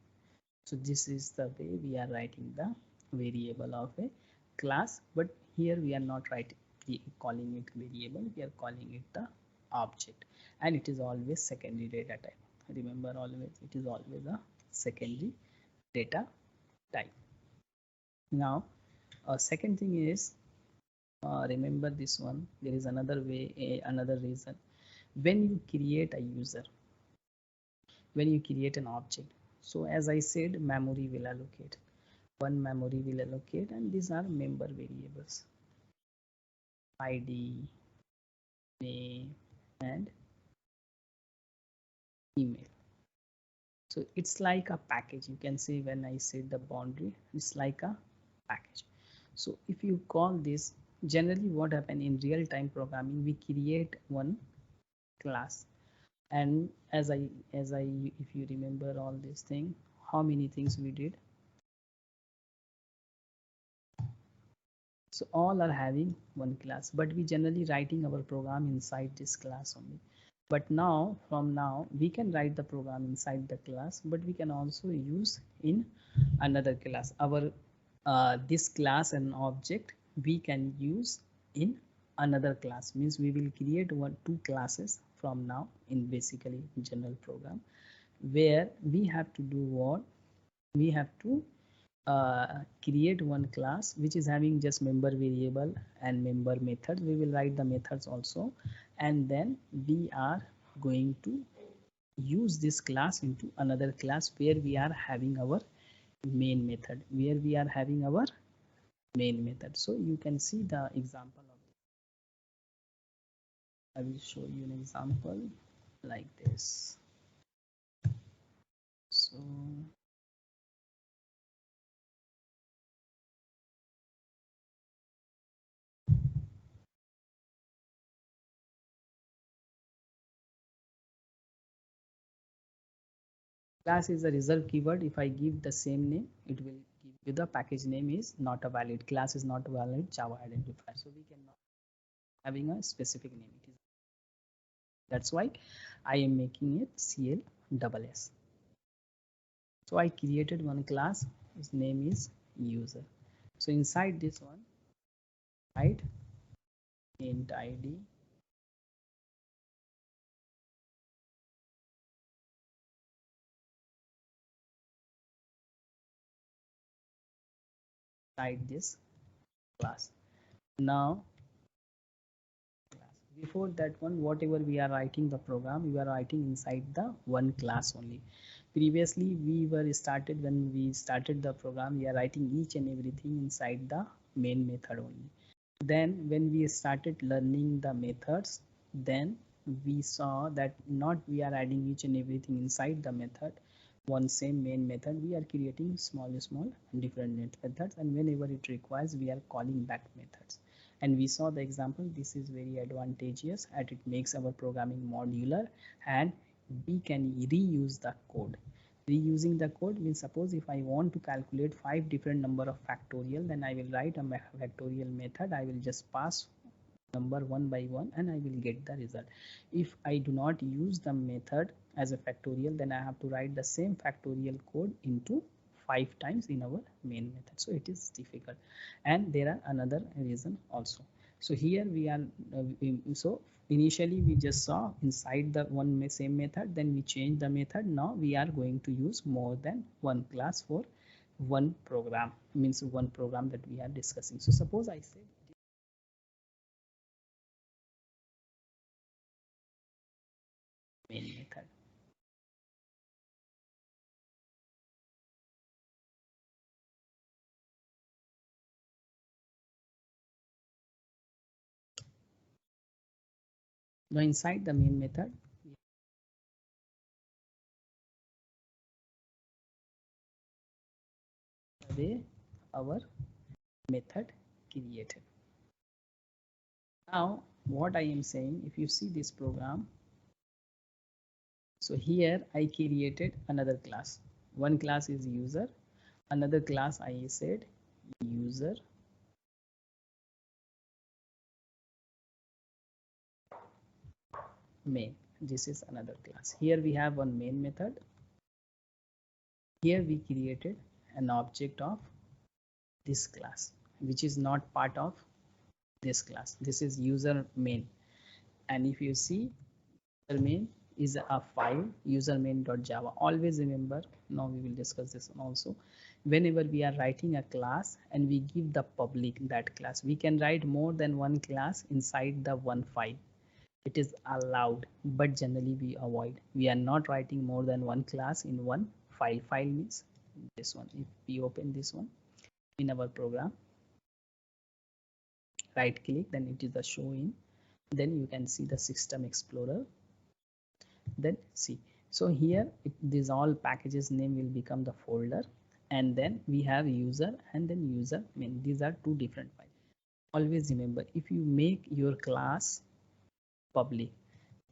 So this is the way we are writing the variable of a class, but here we are not writing, calling it variable, we are calling it the object, and it is always secondary data type. Remember, always it is always a secondary data type. Now second thing is, remember this one, there is another way, another reason. When you create a user, when you create an object, so as I said, memory will allocate, one memory will allocate, and these are member variables, id, name, and email. So it's like a package, you can say. When I say the boundary, it's like a package. So if you call this, generally what happen in real time programming, we create one class, and as I if you remember all this thing, how many things we did. So all are having one class, but we generally writing our program inside this class only. But now, from now, we can write the program inside the class, but we can also use in another class. Our this class and object we can use in another class. Means we will create two classes from now in basically general program, where we have to do what, we have to create one class which is having just member variable and member methods. We will write the methods also, and then we are going to use this class into another class where we are having our main method, where we are having our main method. So you can see the example of it. I will show you an example like this. So class is a reserved keyword. If I give the same name, it will give you the package name is not a valid, class is not a valid Java identifier. So we cannot having a specific name. It is, that's why I am making it CL double S. So I created one class, its name is user. So inside this one, write int id, inside this class. Now before that one, whatever we are writing the program, we are writing inside the one class only. Previously we were started, when we started the program, we are writing each and everything inside the main method only. Then when we started learning the methods, then we saw that not we are adding each and everything inside the method, one same main method, we are creating small different methods, and whenever it requires we are calling back methods. And we saw the example, this is very advantageous, and it makes our programming modular, and we can reuse the code. Reusing the code means, suppose if I want to calculate 5 different number of factorial, then I will write a factorial method. I will just pass number one by one and I will get the result. If I do not use the method as a factorial, then I have to write the same factorial code into 5 times in our main method. So it is difficult, and there are another reason also. So here we are so initially we just saw inside the one same method, then we change the method. Now we are going to use more than one class for one program, means one program that we are discussing. So suppose I say main method. Now inside the main method, way our method created. Now what I am saying, if you see this program, so here I created another class. One class is user, another class I said user main. This is another class. Here we have one main method. Here we created an object of this class, which is not part of this class. This is user main. And if you see, user main is a file, user main.java. Always remember, now we will discuss this one also. Whenever we are writing a class and we give the public that class, we can write more than one class inside the one file. It is allowed, but generally we avoid. We are not writing more than one class in one file. File means this one. If we open this one in our program, right click, then it is the show in, then you can see the system explorer, then see. So here these all packages name will become the folder, and then we have user and then user main. These are two different files. Always remember, if you make your class public,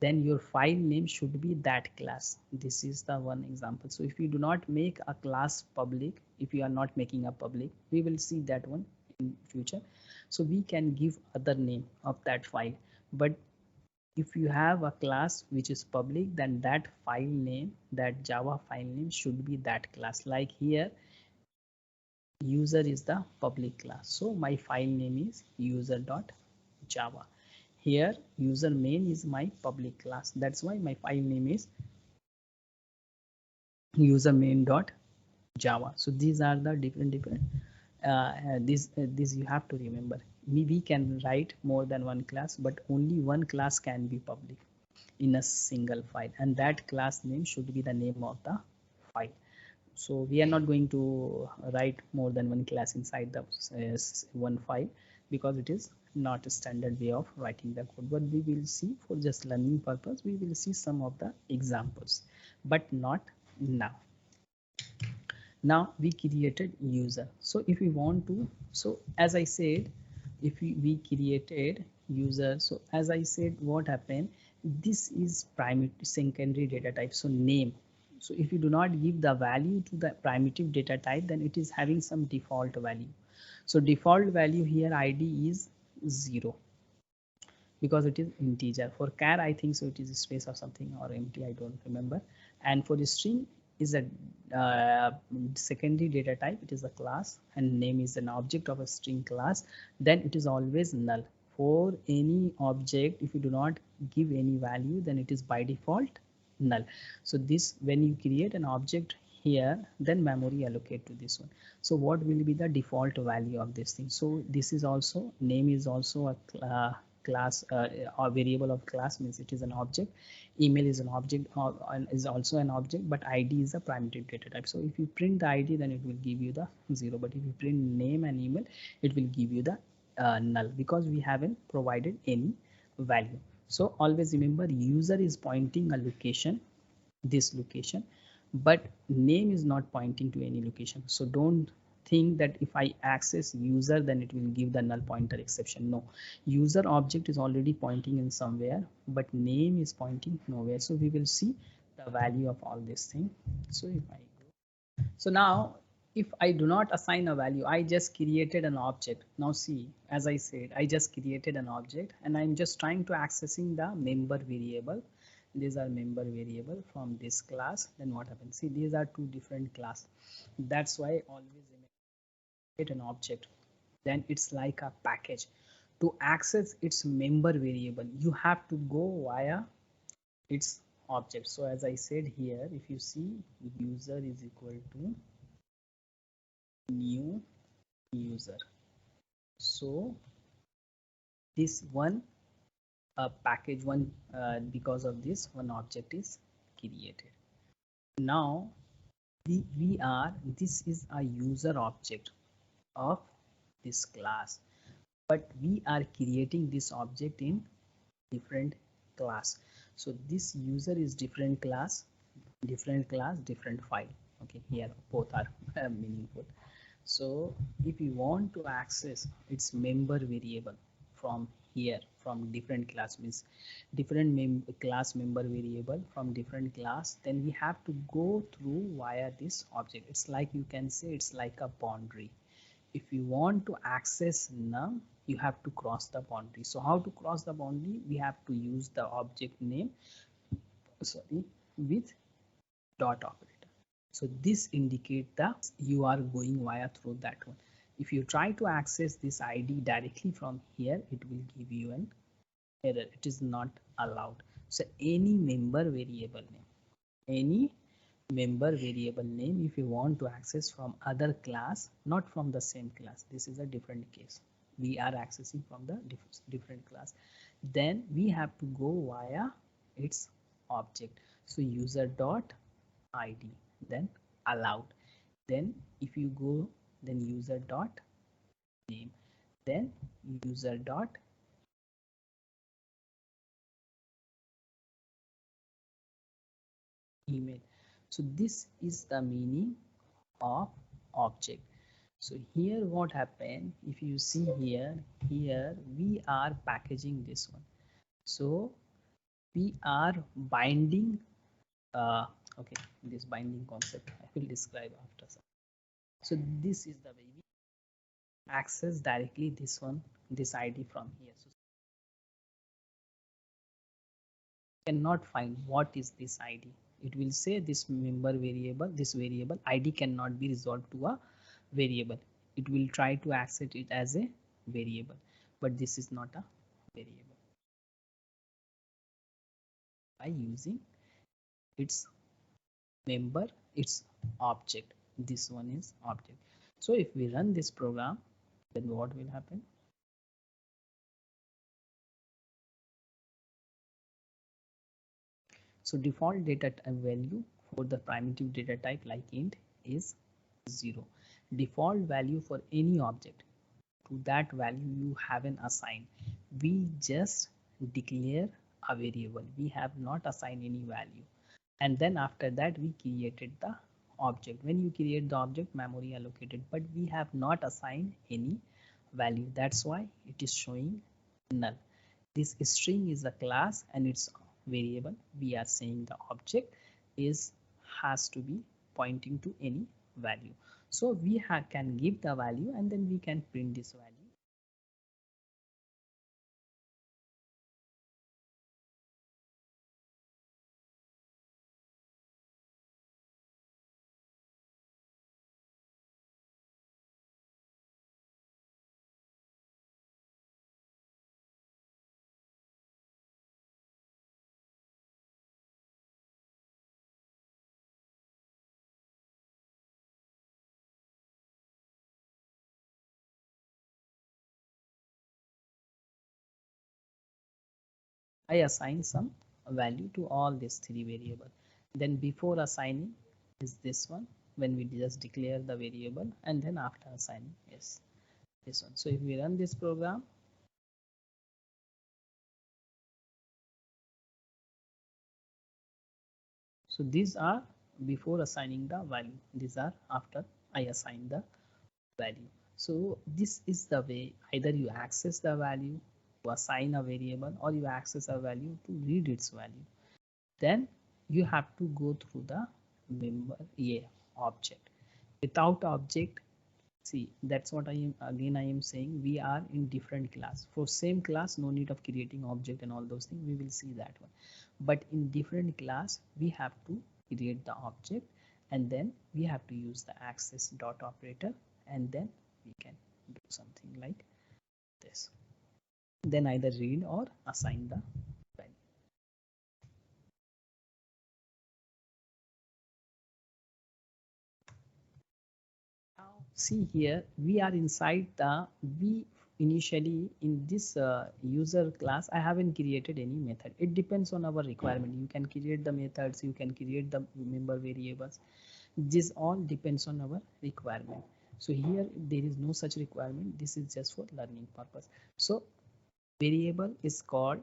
then your file name should be that class. This is the one example. So if you do not make a class public, if you are not making a public, we will see that one in future. So we can give other name of that file, but if you have a class which is public, then that file name, that Java file name should be that class. Like here, user is the public class, so my file name is user.java. Here user main is my public class, that's why my file name is user main.java. So these are the different this you have to remember. We can write more than one class, but only one class can be public in a single file, and that class name should be the name of the file. So we are not going to write more than one class inside the one file, because it is not a standard way of writing the code. But we will see, for just learning purpose, we will see some of the examples, but not now. Now we created user. So if we want to, so as I said, if we created user, so as I said, what happened, this is primary secondary data type, so name. So if you do not give the value to the primitive data type, then it is having some default value. So default value here id is 0, because it is integer. For char I think so it is a space or something, or empty, I don't remember. And for the string is a secondary data type, it is a class, and name is an object of a string class, then it is always null. For any object, if you do not give any value, then it is by default null. So this, when you create an object here, then memory allocate to this one. So what will be the default value of this thing? So this is also, name is also a class or variable of class, means it is an object. Email is an object, is also an object, but id is a primitive data type. So if you print the id, then it will give you the 0, but if you print name and email, it will give you the null, because we haven't provided any value. So always remember, user is pointing a location, this location, but name is not pointing to any location. So don't think that if I access user, then it will give the null pointer exception. No, user object is already pointing in somewhere, but name is pointing nowhere. So we will see the value of all this thing. So if I go, so now if I do not assign a value, I just created an object. Now see, as I said, I just created an object, and I'm just trying to accessing the member variable. These are member variable from this class. Then what happens? See, these are two different class. That's why always create an object, then it's like a package. To access its member variable, you have to go via its object. So as I said here, if you see, user is equal to new user. So this one package one, because of this one object is created. Now this is a user object of this class, but we are creating this object in different class. So this user is different class, different file. Okay, here both are meaningful. So if you want to access its member variable from here, from different class, means different class member variable from different class, then we have to go through via this object. It's like, you can say it's like a boundary. If you want to access num, you have to cross the boundary. So how to cross the boundary? We have to use the object name, sorry, with dot operator. So this indicate the you are going via through that one. If you try to access this id directly from here, it will give you an error. It is not allowed. So any member variable name, any member variable name, if you want to access from other class, not from the same class, this is a different case, we are accessing from the different class, then we have to go via its object. So user dot id, then allowed, then if you go, then user dot name, then user dot email. So this is the meaning of object. So here what happened, if you see here, here we are packaging this one. So we are binding, uh, okay, this binding concept I will describe after some. So this is the way we access directly this one, this id from here. So cannot find what is this id, it will say this member variable, this variable id cannot be resolved to a variable. It will try to access it as a variable, but this is not a variable. By using its member, its object, this one is object. So if we run this program, then what will happen? So default data value for the primitive data type like int is 0. Default value for any object, to that value you have an assign. We just declare a variable, we have not assigned any value, and then after that we created the object. When you create the object, memory allocated, but we have not assigned any value, that's why it is showing null. This string is a class and its variable, we are saying the object is has to be pointing to any value. So we can give the value and then we can print this value. I assign some value to all these three variables. Then before assigning is this one, when we just declare the variable, and then after assigning is this one. So if we run this program, so these are before assigning the value, these are after I assign the value. So this is the way, either you access the value to assign a variable or you access a value to read its value. Then you have to go through the member object. Without object, see, that's what I am, again I am saying, we are in different class. For same class, no need of creating object and all those things, we will see that one. But in different class, we have to create the object, and then we have to use the access dot operator, and then we can do something like this, then either read or assign the value. Now see here, we are inside the, we initially in this user class, I haven't created any method. It depends on our requirement. You can create the methods, you can create the member variables. This all depends on our requirement. So here there is no such requirement. This is just for learning purpose. So variable is called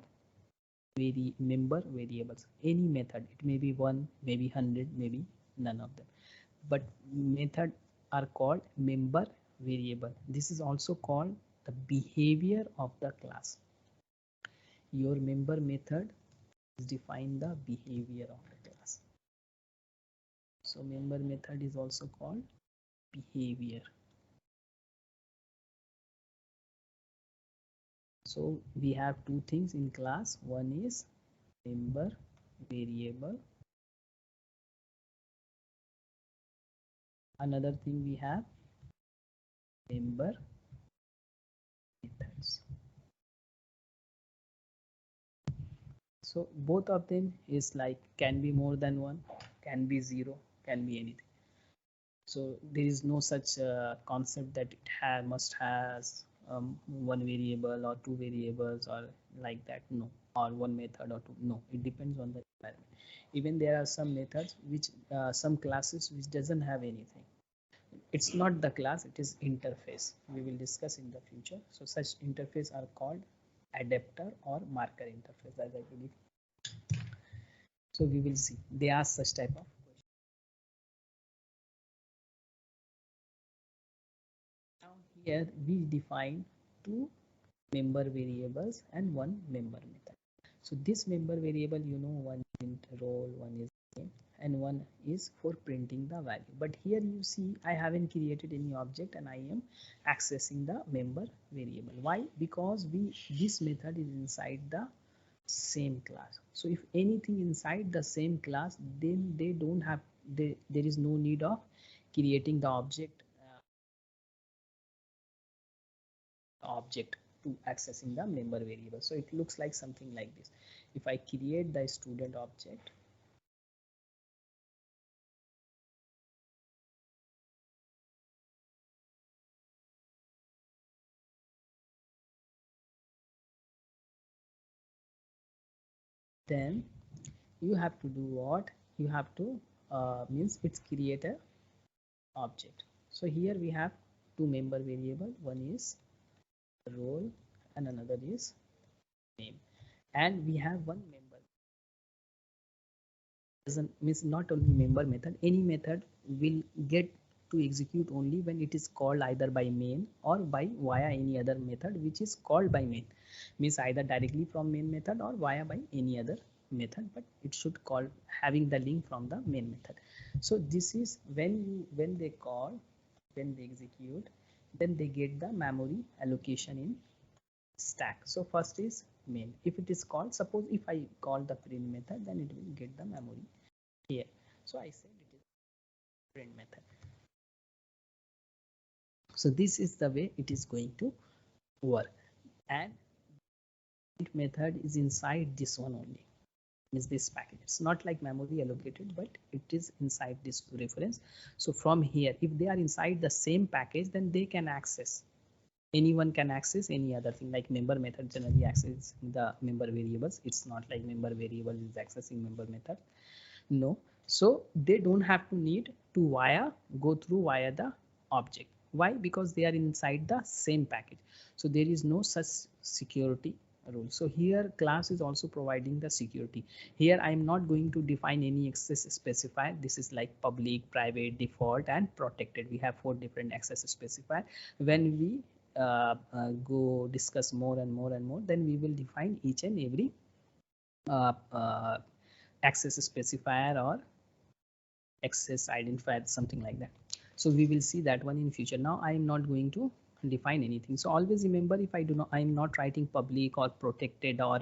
member variables. Any method, it may be one, maybe 100, maybe none of them. But method are called member variable. This is also called the behavior of the class. Your member method is define the behavior of the class. So member method is also called behavior. So we have two things in class. One is member variable. Another thing we have member methods. So both of them is like can be more than one, can be zero, can be anything. So there is no such concept that it must has one variable or two variables or like that. No, or one method or two. No, it depends on the environment. Even there are some methods which some classes which doesn't have anything. It's not the class, it is interface. We will discuss in the future. So such interface are called adapter or marker interface, as I believe. So we will see. They ask such type of question. Now here we define two member variables and one member method. So this member variable, you know, one is role, one is name, and one is for printing the value. But here you see I haven't created any object and I am accessing the member variable. Why? Because this method is inside the same class. So if anything inside the same class, then they don't have there is no need of creating the object to accessing the member variable. So it looks like something like this. If I create the student object, then you have to do what? You have to means it's create a object. So here we have two member variable. One is role and another is name. And we have one member. Doesn't means not only member method, any method will get to execute only when it is called either by main or by via any other method which is called by main, means either directly from main method or via by any other method, but it should call having the link from the main method. So this is when they call, when they execute, then they get the memory allocation in stack. So first is main. If it is called, suppose if I call the print method, then it will get the memory here. So I said it is print method. So this is the way it is going to work, and print method is inside this one only, is this package. It's not like memory allocated, but it is inside this reference. So from here, if they are inside the same package, then they can access, anyone can access any other thing. Like member method generally access the member variables. It's not like member variable is accessing member method. No, so they don't have to need to go through via the object. Why? Because they are inside the same package. So there is no such security rule. So here class is also providing the security. Here I am not going to define any access specifier. This is like public, private, default and protected. We have 4 different access specifier. When we go discuss more and more and more, then we will define each and every uh, uh, access specifier or access identifier, something like that. So we will see that one in future. Now I am not going to define anything. So always remember, if I am not writing public or protected or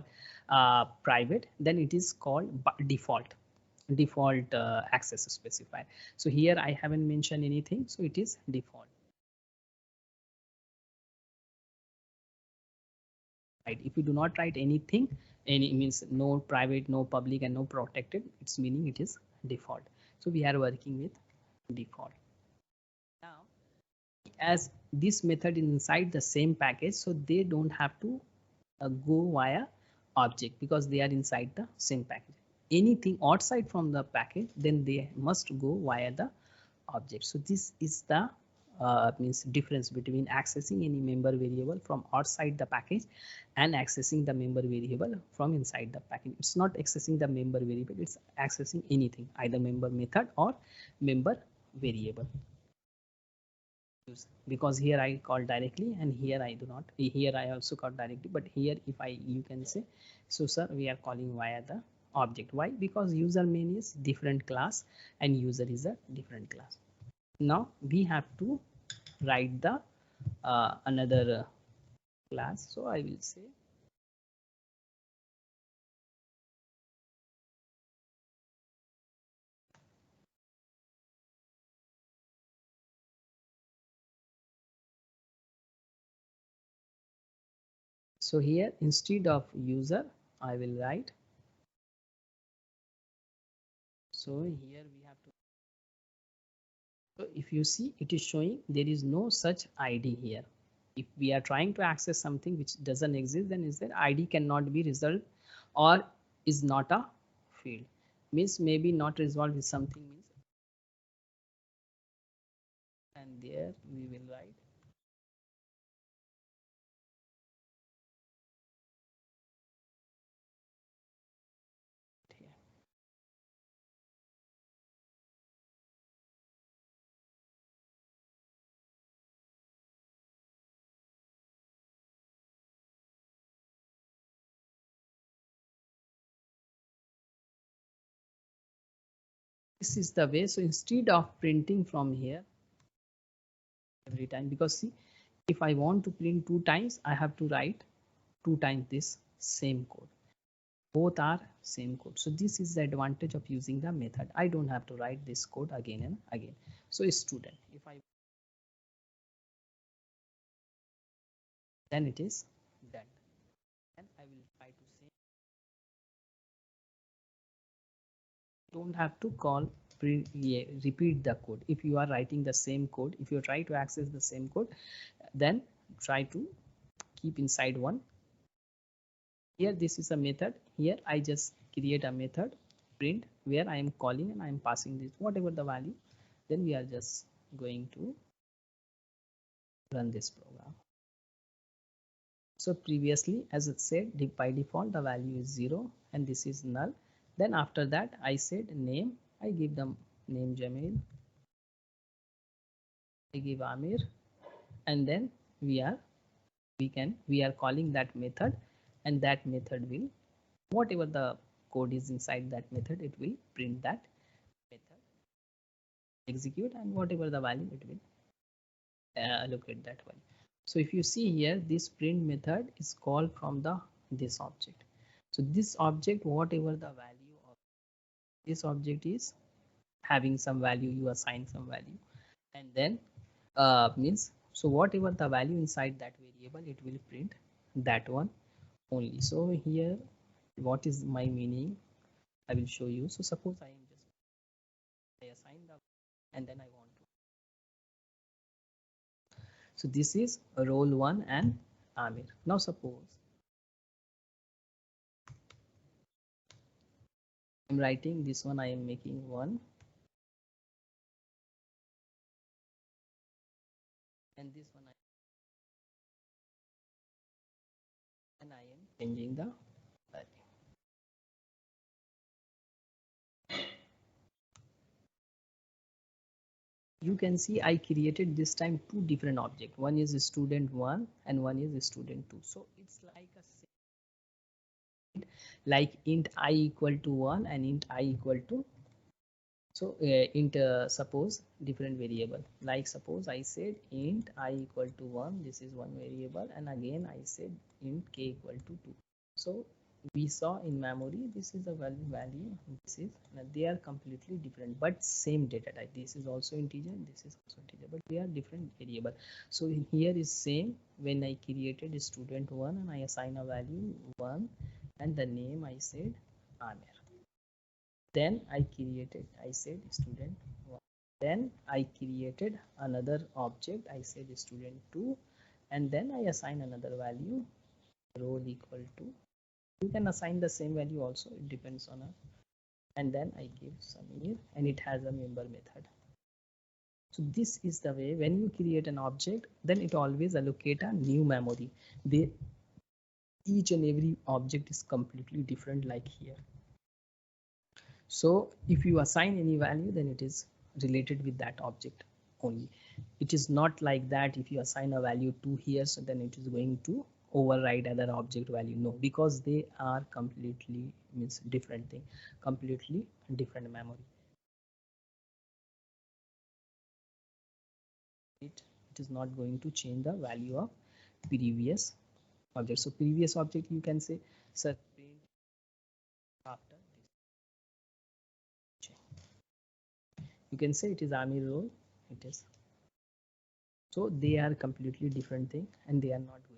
private, then it is called default access specifier. So here I haven't mentioned anything, so it is default. Right, if you do not write anything, any means no private, no public and no protected, it's meaning it is default. So we are working with default. Now as this method is inside the same package, so they don't have to go via object because they are inside the same package. Anything outside from the package, then they must go via the object. So this is the means difference between accessing any member variable from outside the package and accessing the member variable from inside the package. It's not accessing the member variable, it's accessing anything, either member method or member variable. because here I call directly and here I do not. Here I also call directly, but here if I you can say, so sir we are calling via the object. Why? Because user main is different class and user is a different class. Now we have to write the another class. So I will say so here instead of user I will write, so here we have to, so if you see it is showing there is no such ID here. If we are trying to access something which doesn't exist, then is there ID cannot be resolved or is not a field. Means maybe not resolved is something means, and there we will write here. This is the way. So instead of printing from here every time, because see if I want to print two times I have to write two times this same code. Both are same code. So this is the advantage of using the method. I don't have to write this code again and again. So student, if I then it is done, and I will try to say don't have to call repeat the code. If you are writing the same code, if you try to access the same code, then try to keep inside one. Here this is a method. Here I just create a method print where I am calling and I am passing this whatever the value. Then we are just going to run this program. So previously as it said by default the value is 0 and this is null. Then after that I said name, I give them name Jamil, I give Amir, and then we are calling that method, and that method will whatever the code is inside that method it will print that method, execute, and whatever the value it will allocate that value. So if you see here this print method is called from the this object. So this object whatever the value of this object is having some value, you assign some value, and then means so whatever the value inside that variable it will print that one only. So here what is my meaning I will show you. So suppose I am just I assign the and then I want to, so this is role 1 and Amir. Now suppose I'm writing this one, I am making 1 and this one and I am changing the value. You can see I created this time two different objects. One is student 1 and one is student 2. So it's like a like int I equal to 1 and int I equal to, so int suppose different variable, like suppose I said int I equal to 1, this is one variable, and again I said int k equal to 2. So we saw in memory this is a value, this is, they are completely different but same data type. This is also integer, this is also integer, but they are different variable. So here is same, when I created student 1 and I assign a value 1 and the name I said Amir. Then I said student 1. Then I created another object, I said student 2, and then I assign another value role equal to, you can assign the same value also, it depends on a, and then I give Samir and it has a member method. So this is the way when you create an object, then it always allocate a new memory. They each and every object is completely different like here. So if you assign any value then it is related with that object only. It is not like that if you assign a value 2 here, so then it is going to override other object value. No, because they are completely means different thing, completely different memory. It is not going to change the value of previous object. So previous object you can say sir print after this. You can say it is army roll. It is. So they are completely different thing and they are not going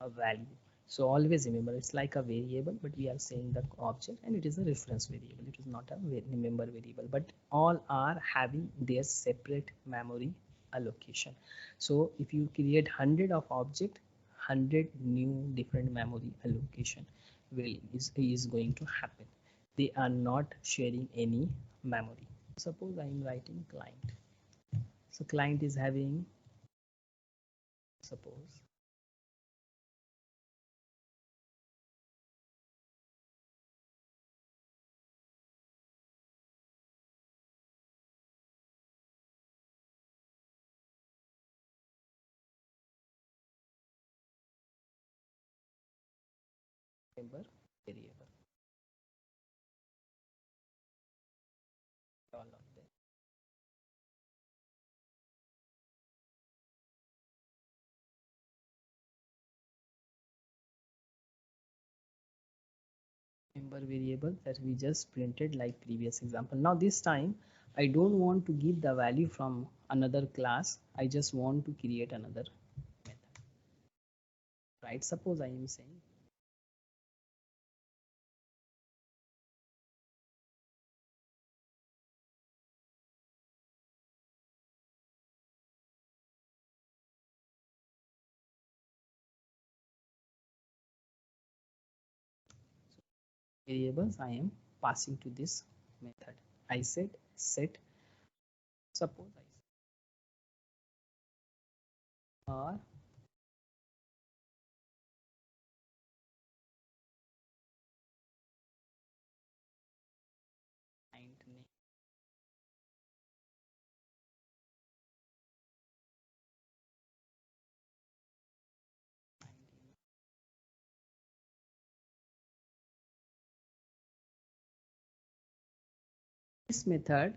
a value. So always remember it's like a variable, but we are saying the object and it is a reference variable. It is not a member variable, but all are having their separate memory allocation. So if you create 100 of object, 100 new different memory allocation is going to happen. They are not sharing any memory. Suppose I am writing client. So client is having, suppose member variable, all of them. Member variable that we just printed like previous example. Now this time I don't want to give the value from another class. I just want to create another method, right? Suppose I am saying variables I am passing to this method. I said set, suppose I say or client name. This method,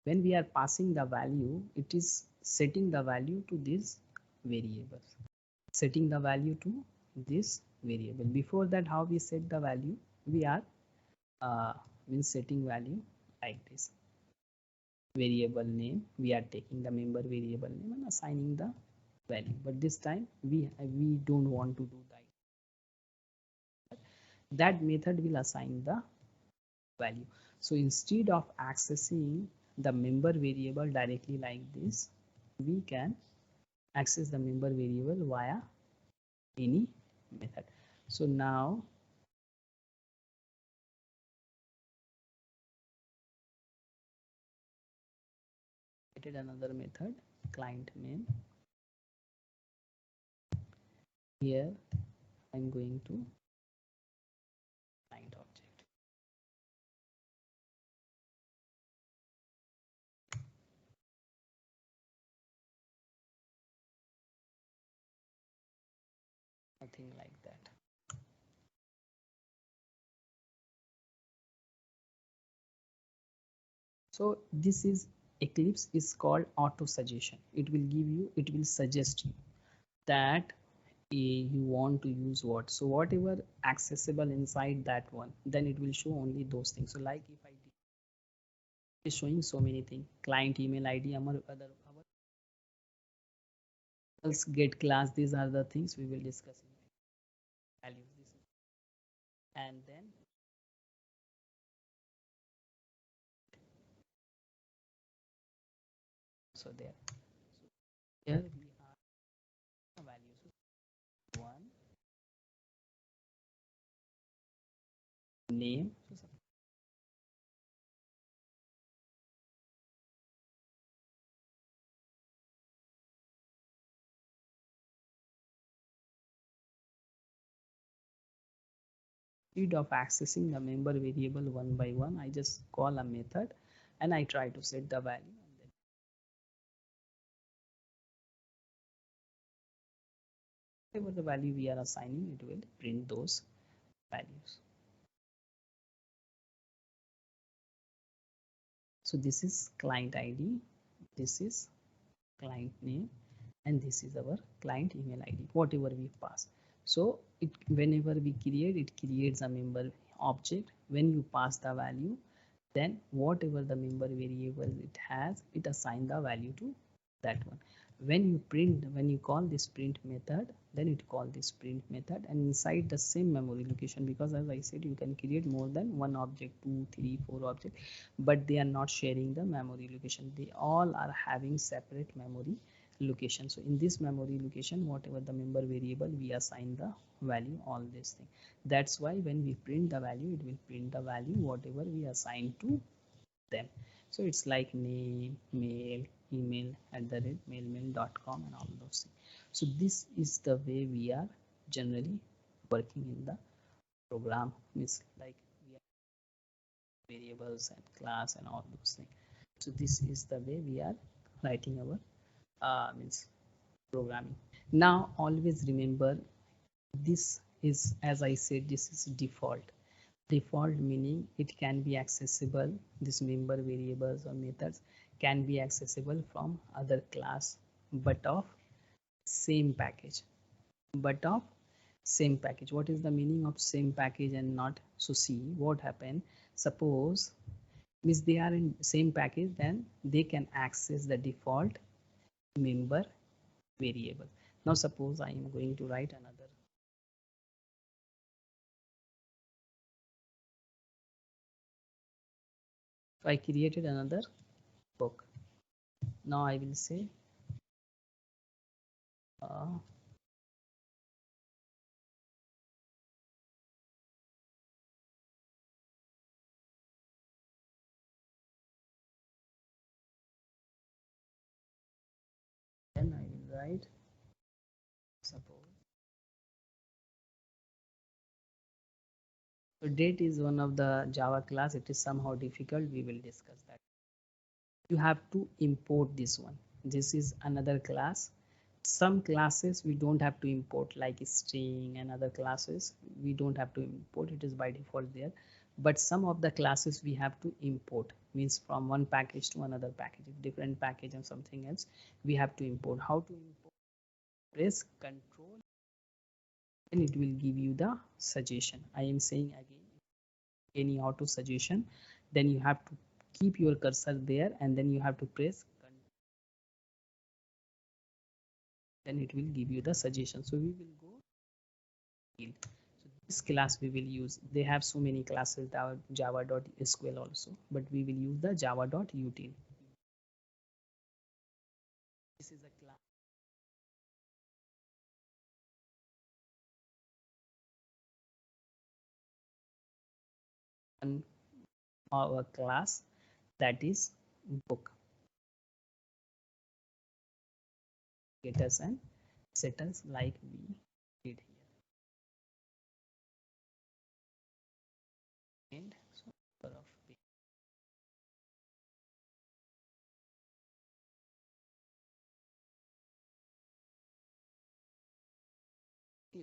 when we are passing the value, it is setting the value to this variable, setting the value to this variable. Before that, how we set the value? We are uh, means setting value like this. Variable name, we are taking the member variable name and assigning the value. But this time we don't want to do that. That method will assign the value. So instead of accessing the member variable directly like this, we can access the member variable via any method. So now created another method, client name. Here I'm going to client object. Nothing like that. So this is Eclipse is called auto suggestion. It will give you, it will suggest you that you want to use what. So whatever accessible inside that one, then it will show only those things. So like if I is showing so many things, client email ID, our else get class. These are the things we will discuss in values. And then so there. So here we have values. One name. So instead of accessing the member variable one by one, I just call a method and I try to set the value. whatever the value we are assigning, it will print those values. So this is client ID, this is client name, and this is our client email ID, whatever we pass. So it, whenever we create, it creates a member object. When you pass the value, then whatever the member variable it has, it assign the value to that one. When you print, when you call this print method, then it call this print method, and inside the same memory location, because as I said, you can create more than one object, 2, 3, 4 object, but they are not sharing the memory location. They all are having separate memory location. So in this memory location, whatever the member variable, we assign the value, all this thing. That's why when we print the value, it will print the value whatever we assign to them. So it's like name, mail, email @mailmail.com and all those things. So this is the way we are generally working in the program. Is like we have variables and class and all those things. So this is the way we are writing our means programming. Now always remember, this is, as I said, this is default. Default meaning it can be accessible, this member variables or methods can be accessible from other class, but of same package. But of same package. What is the meaning of same package and not? So see what happened. Suppose means they are in same package, then they can access the default member variable. Now suppose I am going to write another. So I created another book. Now I will say uh, then I will write suppose. So date is one of the Java class. It is somehow difficult. We will discuss that. You have to import this one. This is another class. Some classes we don't have to import, like string and other classes. We don't have to import. It is by default there. But some of the classes we have to import. Means from one package to another package, different package and something else. We have to import. How to import? Press Control, and it will give you the suggestion. I am saying again, any auto suggestion, then you have to keep your cursor there, and then you have to press then it will give you the suggestion. So we will go field. So this class we will use, they have so many classes, java.sql also, but we will use the java.util. This is a class, one our class, that is book. Gators and setters, like we did here. And so number of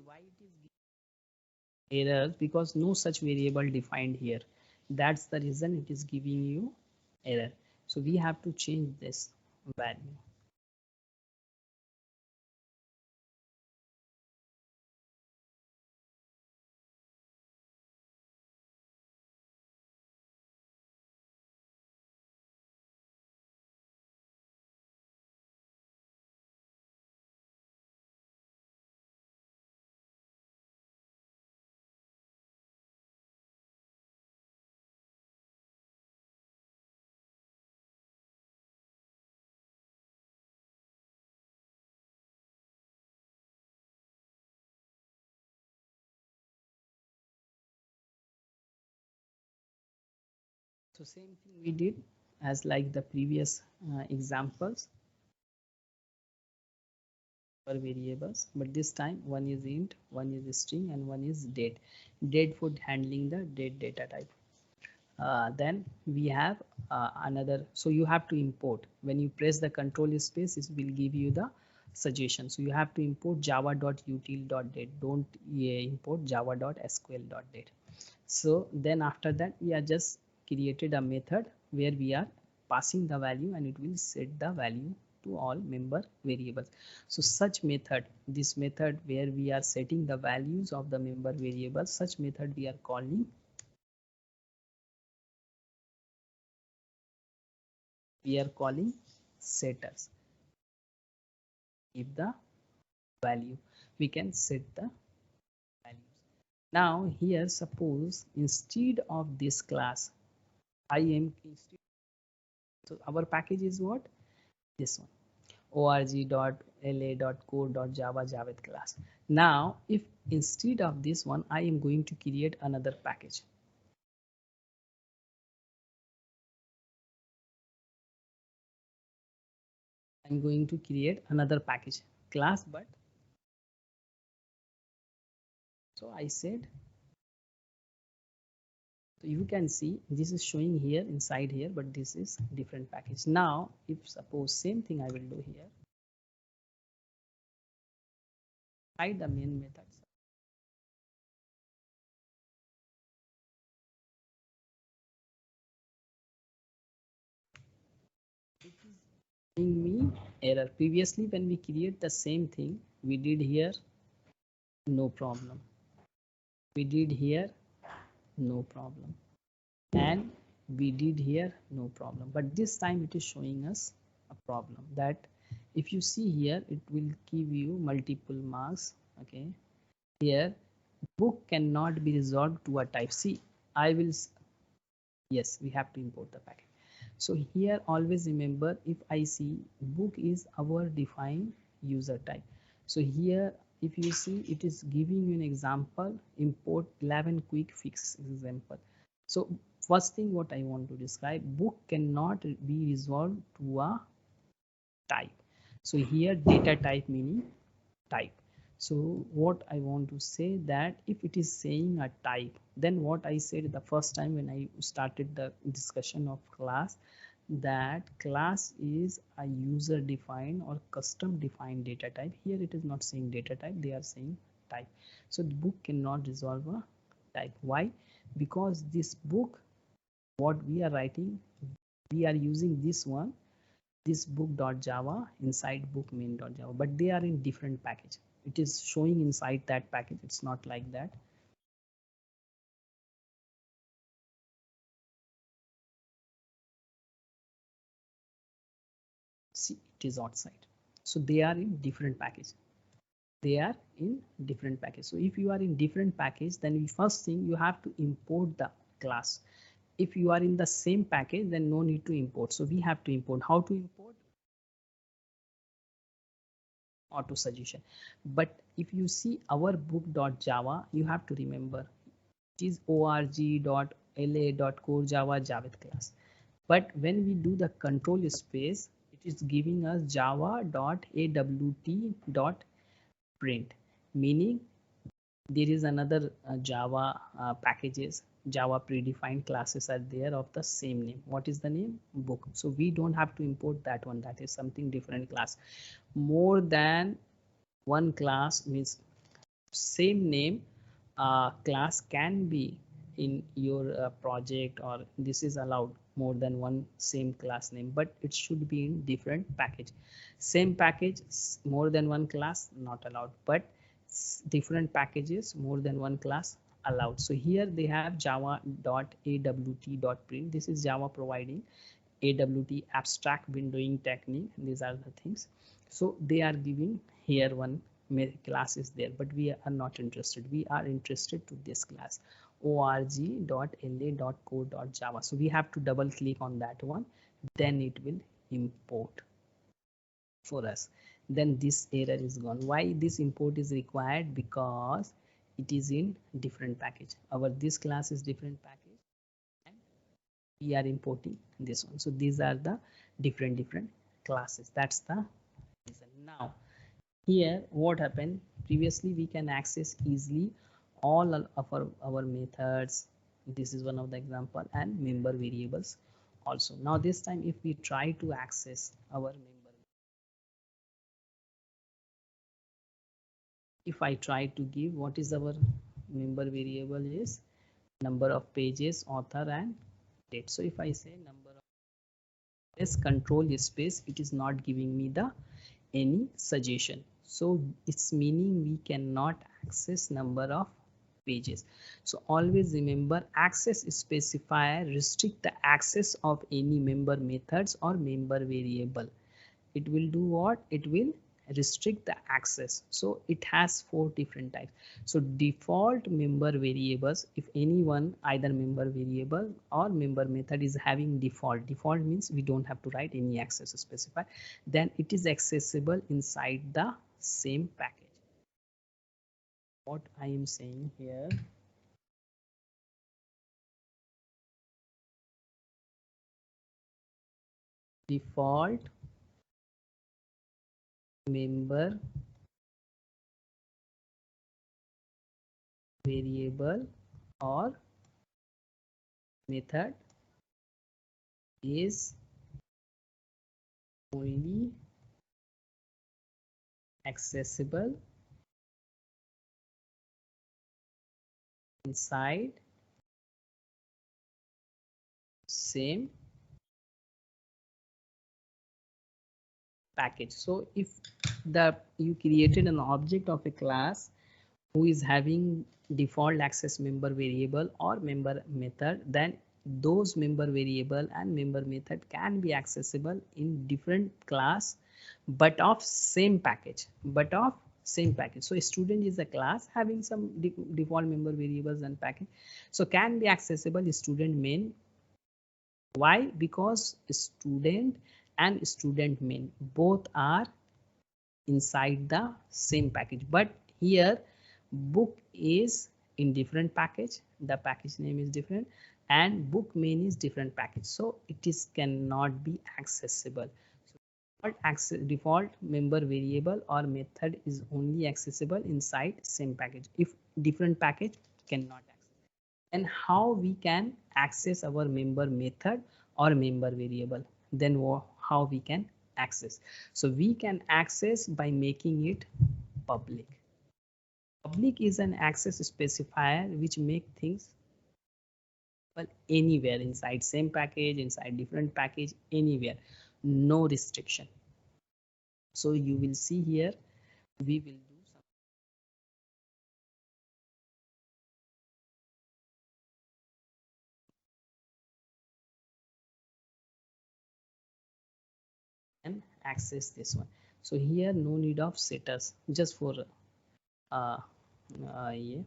why it is errors, because no such variable defined here. That's the reason it is giving you error. So we have to change this value. So same thing we did as like the previous examples for variables, but this time one is int, one is string, and one is date. Date for handling the date data type. Then we have another, so you have to import. When you press the control space, it will give you the suggestion. So you have to import java.util.date. Don't import java.sql.date. So then after that we are just created a method where we are passing the value and it will set the value to all member variables. So such method, this method where we are setting the values of the member variables, such method we are calling setters. If the value, we can set the values. Now here suppose instead of this class I am, so our package is what, this one, org.la.core.java javed class. Now if instead of this one I am going to create another package, I'm going to create another package class, but so I said, so you can see this is showing here inside here, but this is different package. Now if suppose same thing I will do here, hide the main methods. It is giving me error. Previously when we create the same thing we did here, no problem. We did here, no problem. And we did here, no problem. But this time it is showing us a problem that if you see here, it will give you multiple marks. Okay, here book cannot be resolved to a type. See, I will, yes, we have to import the package. So here always remember, if I see book is our defined user type. So here if you see it is giving you an example, import 11 quick fix example. So first thing what I want to describe, book cannot be resolved to a type. So here data type meaning type. So what I want to say that if it is saying a type, then what I said the first time when I started the discussion of class, that class is a user defined or custom defined data type. Here it is not saying data type, they are saying type. So the book cannot resolve a type. Why? Because this book, what we are writing, we are using this one, this book.java inside book main.java, but they are in different package. It is showing inside that package, it's not like that. See, it is outside. So they are in different package. They are in different package. So if you are in different package, then first thing you have to import the class. If you are in the same package, then no need to import. So we have to import. How to import? Auto suggestion. But if you see our book.java, you have to remember it is org.la.core.java javed class. But when we do the control space, it is giving us java.awt.print, meaning there is another Java packages, Java predefined classes are there of the same name. What is the name? Book. So we don't have to import that one. That is something different class. More than one class means same name class can be in your project, or this is allowed more than one same class name, but it should be in different package. Same package, more than one class not allowed, but different packages, more than one class allowed. So here they have java.awt.print. This is Java providing AWT abstract windowing technique. These are the things. So they are giving here one class is there, but we are not interested. We are interested to this class org.la.core.java. So we have to double click on that one, then it will import for us. Then this error is gone. Why this import is required? Because it is in different package. Our this class is different package and we are importing this one. So these are the different classes. That's the reason. Now here what happened, previously we can access easily all of our methods. This is one of the example, and member variables also. Now this time if we try to access our member, if I try to give what is our member variable is number of pages, author and date. So if I say number of pages control space, it is not giving me the any suggestion. So it's meaning we cannot access number of pages. So always remember access specifier restrict the access of any member methods or member variable. It will do what? It will restrict the access. So it has four different types. So default member variables, if anyone either member variable or member method is having default means we don't have to write any access specifier, then it is accessible inside the same package. What I am saying here, default member variable or method is only accessible inside same package. So if you created an object of a class who is having default access member variable or member method, then those member variable and member method can be accessible in different class but of same package, so a student is a class having some default member variables and package, so can be accessible student main. Why? Because student and student main both are inside the same package, but here book is in different package, the package name is different, and book main is different package, so it is cannot be accessible. So default member variable or method is only accessible inside same package. If different package cannot access, and how we can access our member method or member variable, then how we can access? So we can access by making it public. Public is an access specifier which make things well anywhere inside same package, inside different package, anywhere, no restriction. So you will see here we will do and access this one. So here no need of setters, just for uh, yeah,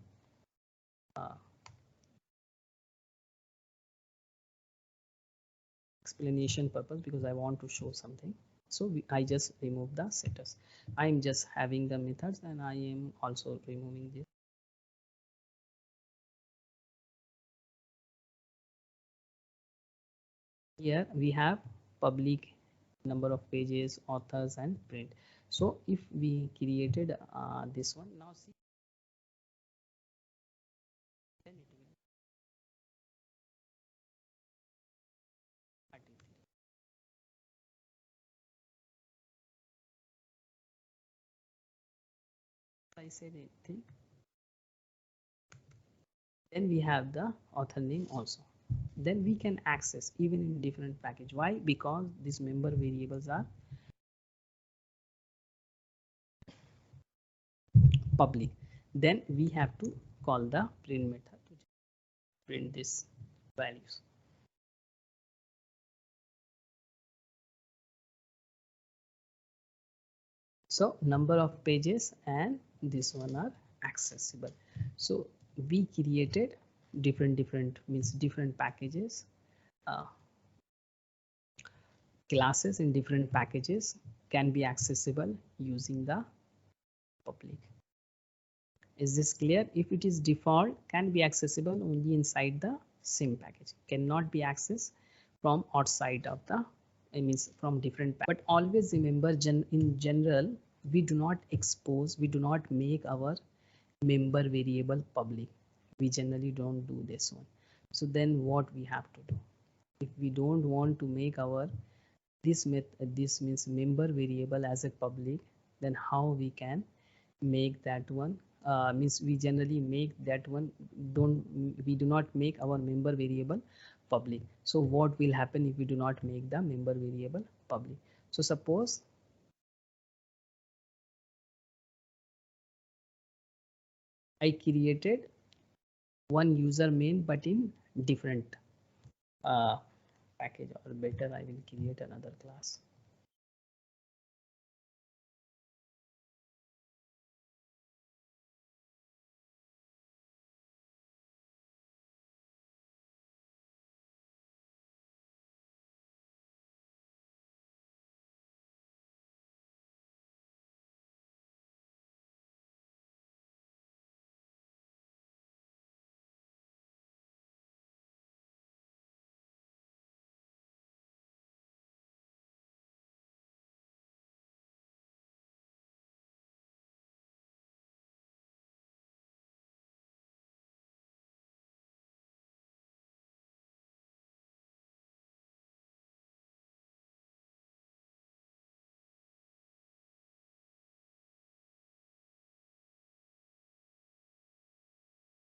uh, explanation purpose, because I want to show something. So I just remove the setters. I'm just having the methods and I am also removing this. Here we have public, number of pages, authors and print. So if we created this one, now see, then it will artificially. If I said anything, then we have the author name also, then we can access even in different package. Why? Because these member variables are public. Then we have to call the print method to print this values. So number of pages and this one are accessible. So we created different means different packages, uh, classes in different packages can be accessible using the public. Is this clear? If it is default, can be accessible only inside the same package, cannot be accessed from outside of the, I mean from different but always remember in general we do not expose, we do not make our member variable public. We generally don't do this one. So then what we have to do, if we don't want to make our this means member variable as a public, then how we can make that one, means we generally make that one, don't we do not make our member variable public. So what will happen if we do not make the member variable public? So suppose I created one user main but in different uh, package, or better I will create another class.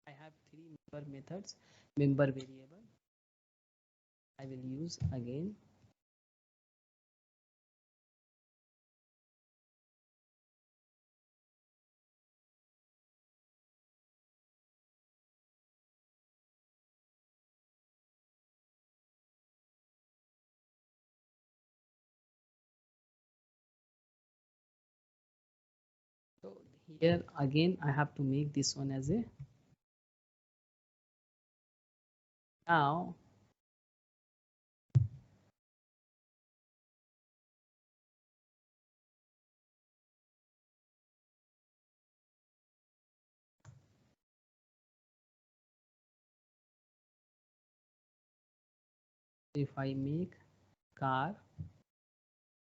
I have three member methods, member variable I will use again. So here again I have to make this one as a, now if I make car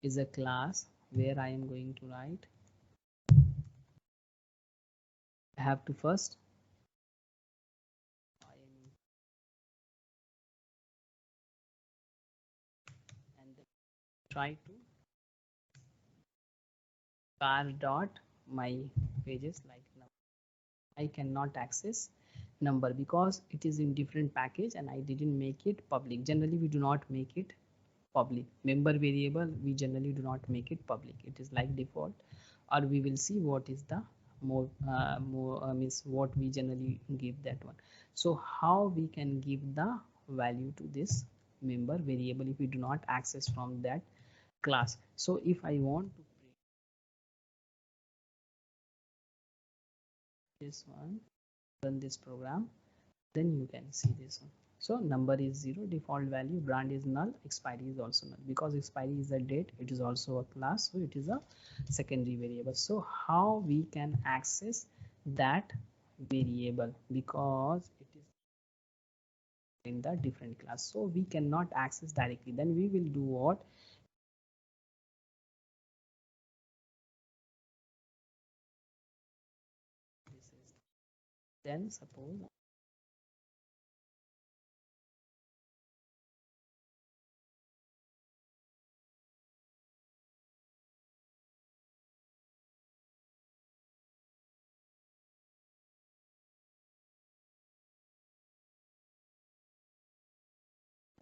is a class where I am going to write, I have to first I am, and then try to car dot my pages like now. I cannot access number because it is in different package and I didn't make it public. Generally we do not make it public. Member variable we generally do not make it public, it is like default. Or we will see what is the more means what we generally give that one. So how we can give the value to this member variable if we do not access from that class? So if I want to print this one, run this program, then you can see this one. So number is 0, default value, brand is null, expiry is also null. Because expiry is a date, it is also a class, so it is a secondary variable. So how we can access that variable, because it is in the different class, so we cannot access directly. Then we will do what? This is, then suppose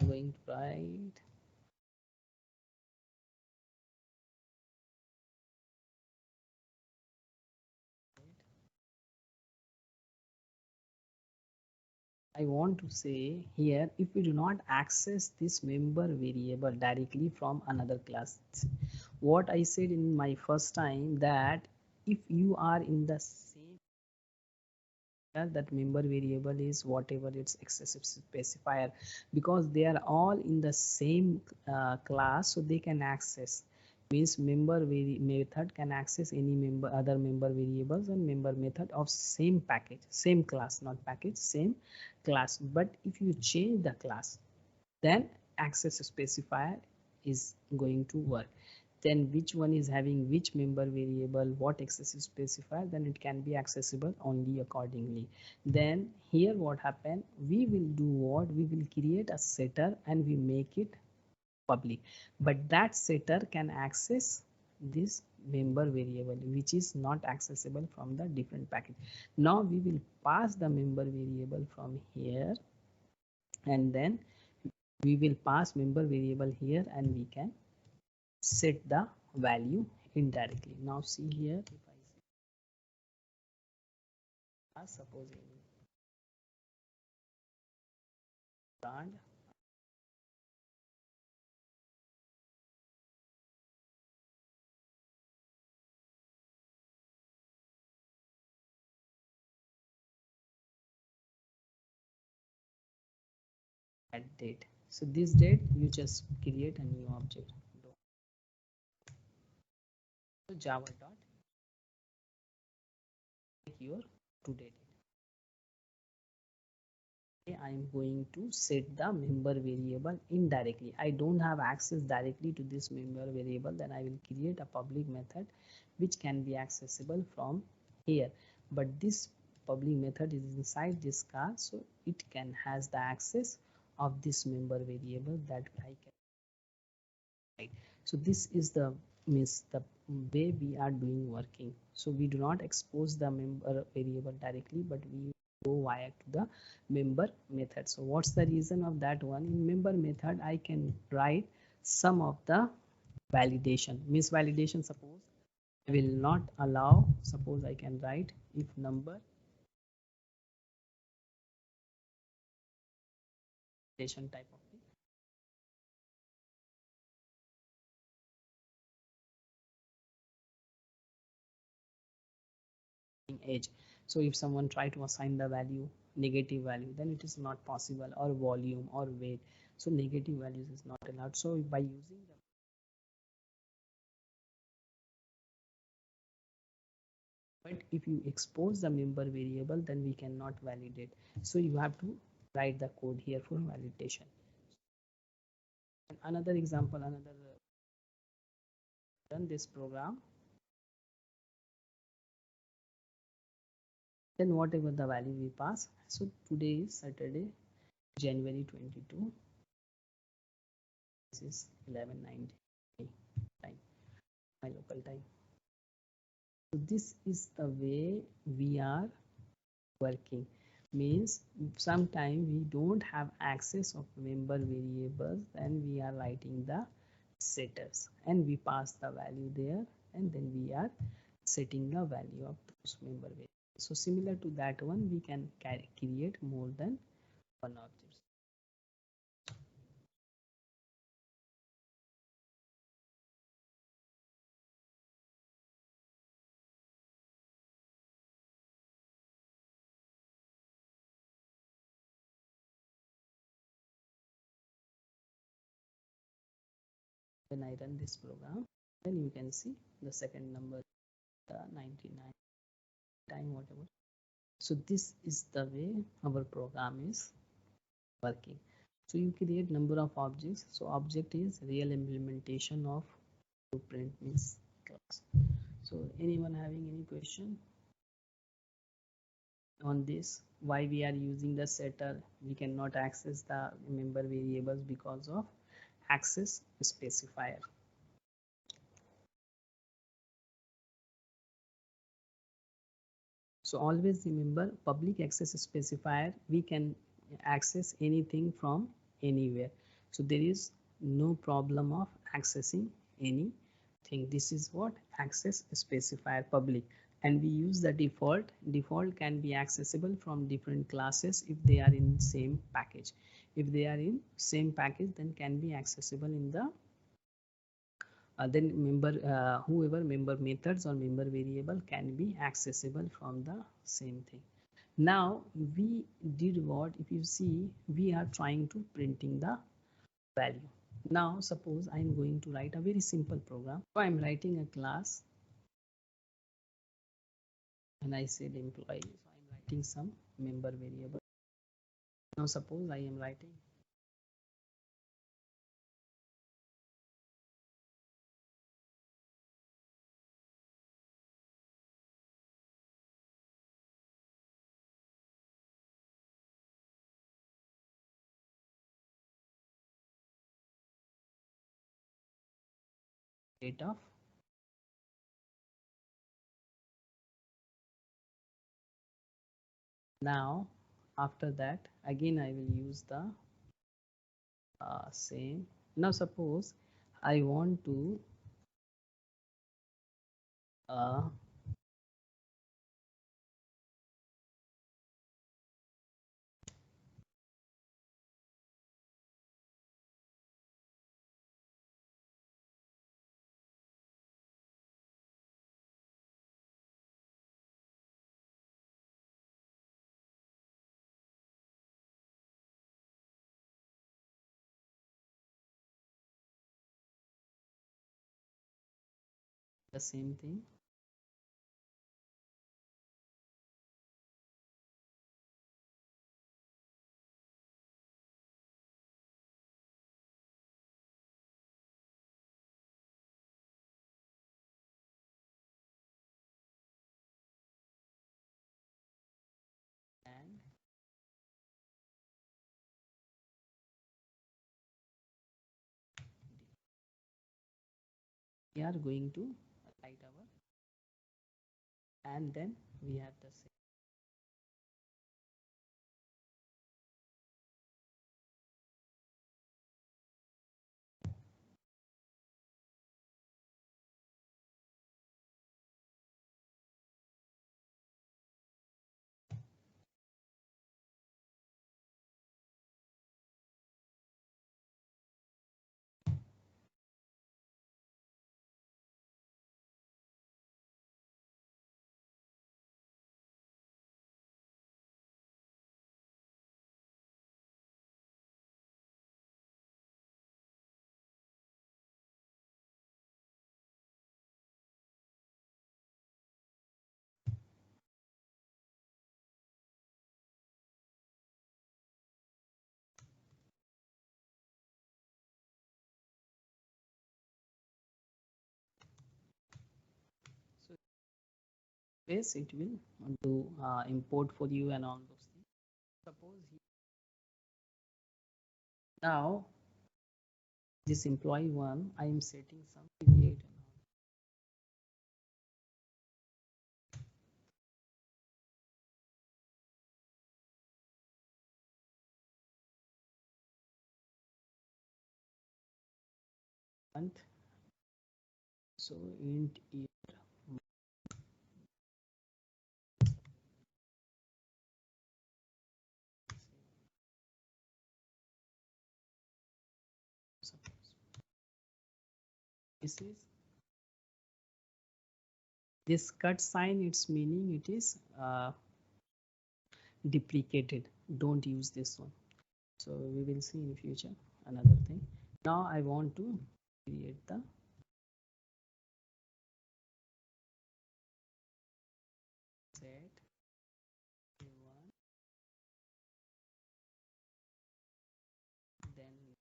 I'm going to write, I want to say here, if we do not access this member variable directly from another class, what I said in my first time, that if you are in the same, that member variable is whatever its excessive specifier, because they are all in the same class, so they can access, means member method can access any member, other member variables and member method of same package, same class, not package, same class. But if you change the class, then access specifier is going to work. Then which one is having which member variable, what access is specified, then it can be accessible only accordingly. Then here what happen, we will do what, we will create a setter and we make it public, but that setter can access this member variable which is not accessible from the different package. Now we will pass the member variable from here, and then we will pass member variable here, and we can set the value indirectly. Now see here, if I suppose brand at date, so this date you just create a new object. So java dot your today date. I am going to set the member variable indirectly. I don't have access directly to this member variable, then I will create a public method which can be accessible from here. But this public method is inside this car, so it can has the access of this member variable that I can write. So this is the way we are doing working. So we do not expose the member variable directly, but we go via to the member method. So what's the reason of that one? In member method I can write some of the validation. Means validation, suppose I will not allow, suppose I can write if number validation type of thing age. So if someone try to assign the value negative value, then it is not possible, or volume or weight, so negative values is not allowed. So by using the, but if you expose the member variable, then we cannot validate. So you have to write the code here for validation. And another example, another run this program, then whatever the value we pass. So today is Saturday, January 22, this is 11:90 time, my local time. So this is the way we are working. Means sometimes we don't have access of member variables, then we are writing the setters and we pass the value there, and then we are setting the value of those member variables. So similar to that one, we can create more than one object. When I run this program, then you can see the second number, the 99 time whatever. So this is the way our program is working. So you create number of objects. So object is real implementation of blueprint means class. So anyone having any question on this? Why we are using the setter? We cannot access the member variables because of access specifier. So always remember, public access specifier, we can access anything from anywhere. So there is no problem of accessing anything. This is what access specifier public, and we use the default. Default can be accessible from different classes if they are in same package. If they are in same package, then can be accessible in the then member whoever member methods or member variable can be accessible from the same thing. Now we did what, if you see, we are trying to printing the value. Now suppose I am going to write a very simple program. So I am writing a class and I said employee, so I am writing some member variable. Now suppose I am writing date of Now after that again I will use the same. Now suppose I want to uh, the same thing. And we are going to write our, and then we have the same. So this it will do import for you and all those things. Suppose now this employee one I am setting some period month. So int year, suppose this is this cut sign, its meaning it is deprecated. Don't use this one. So we will see in future another thing. Now I want to create the set one, then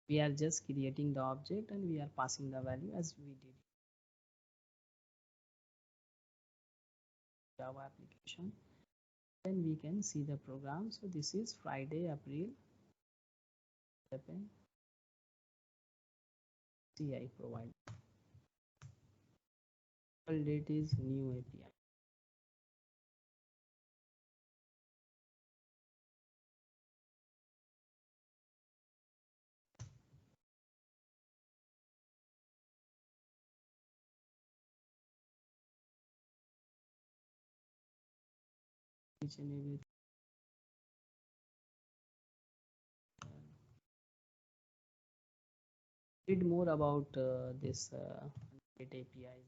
we are just creating the object and we are passing the value as we did Java application. Then we can see the program. So this is Friday, April 7, CI provide. Date is new API. Each and every read more about this get API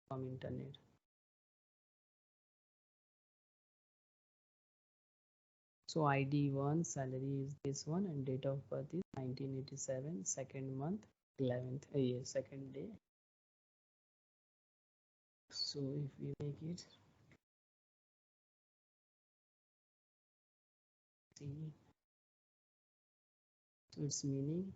from internet. So ID one, salary is this one, and date of birth is 1987, second month, 11th year, second day. So if we make it, see, so its meaning,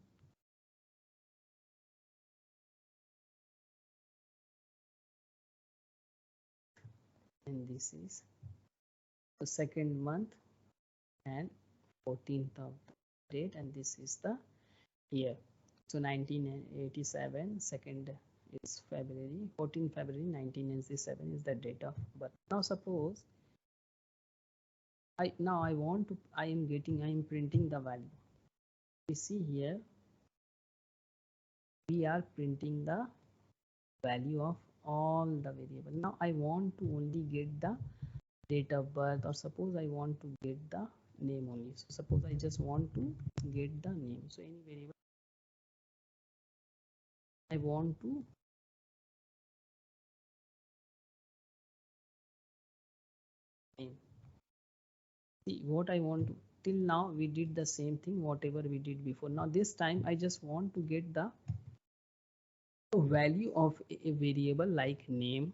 and this is the second month and 14th of the date, and this is the year. So 1987, second is February, 14 February 1987 is the date of birth. Now suppose I want to, I am printing the value. We see here we are printing the value of all the variable. Now I want to only get the date of birth, or suppose I want to get the name only. So suppose I just want to get the name. So any variable I want to name. See what I want to, till now we did the same thing whatever we did before. Now this time I just want to get the value of a variable like name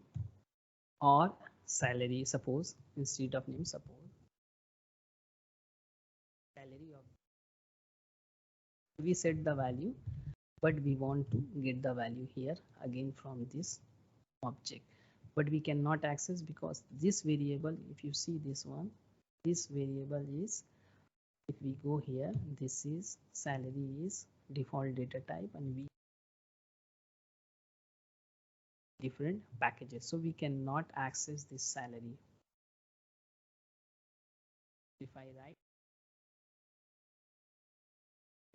or salary. Suppose instead of name, suppose salary of, we set the value, but we want to get the value here again from this object, but we cannot access because this variable, if you see this one, this variable is, if we go here, this is salary is default data type, and we different packages, so we cannot access this salary. If I write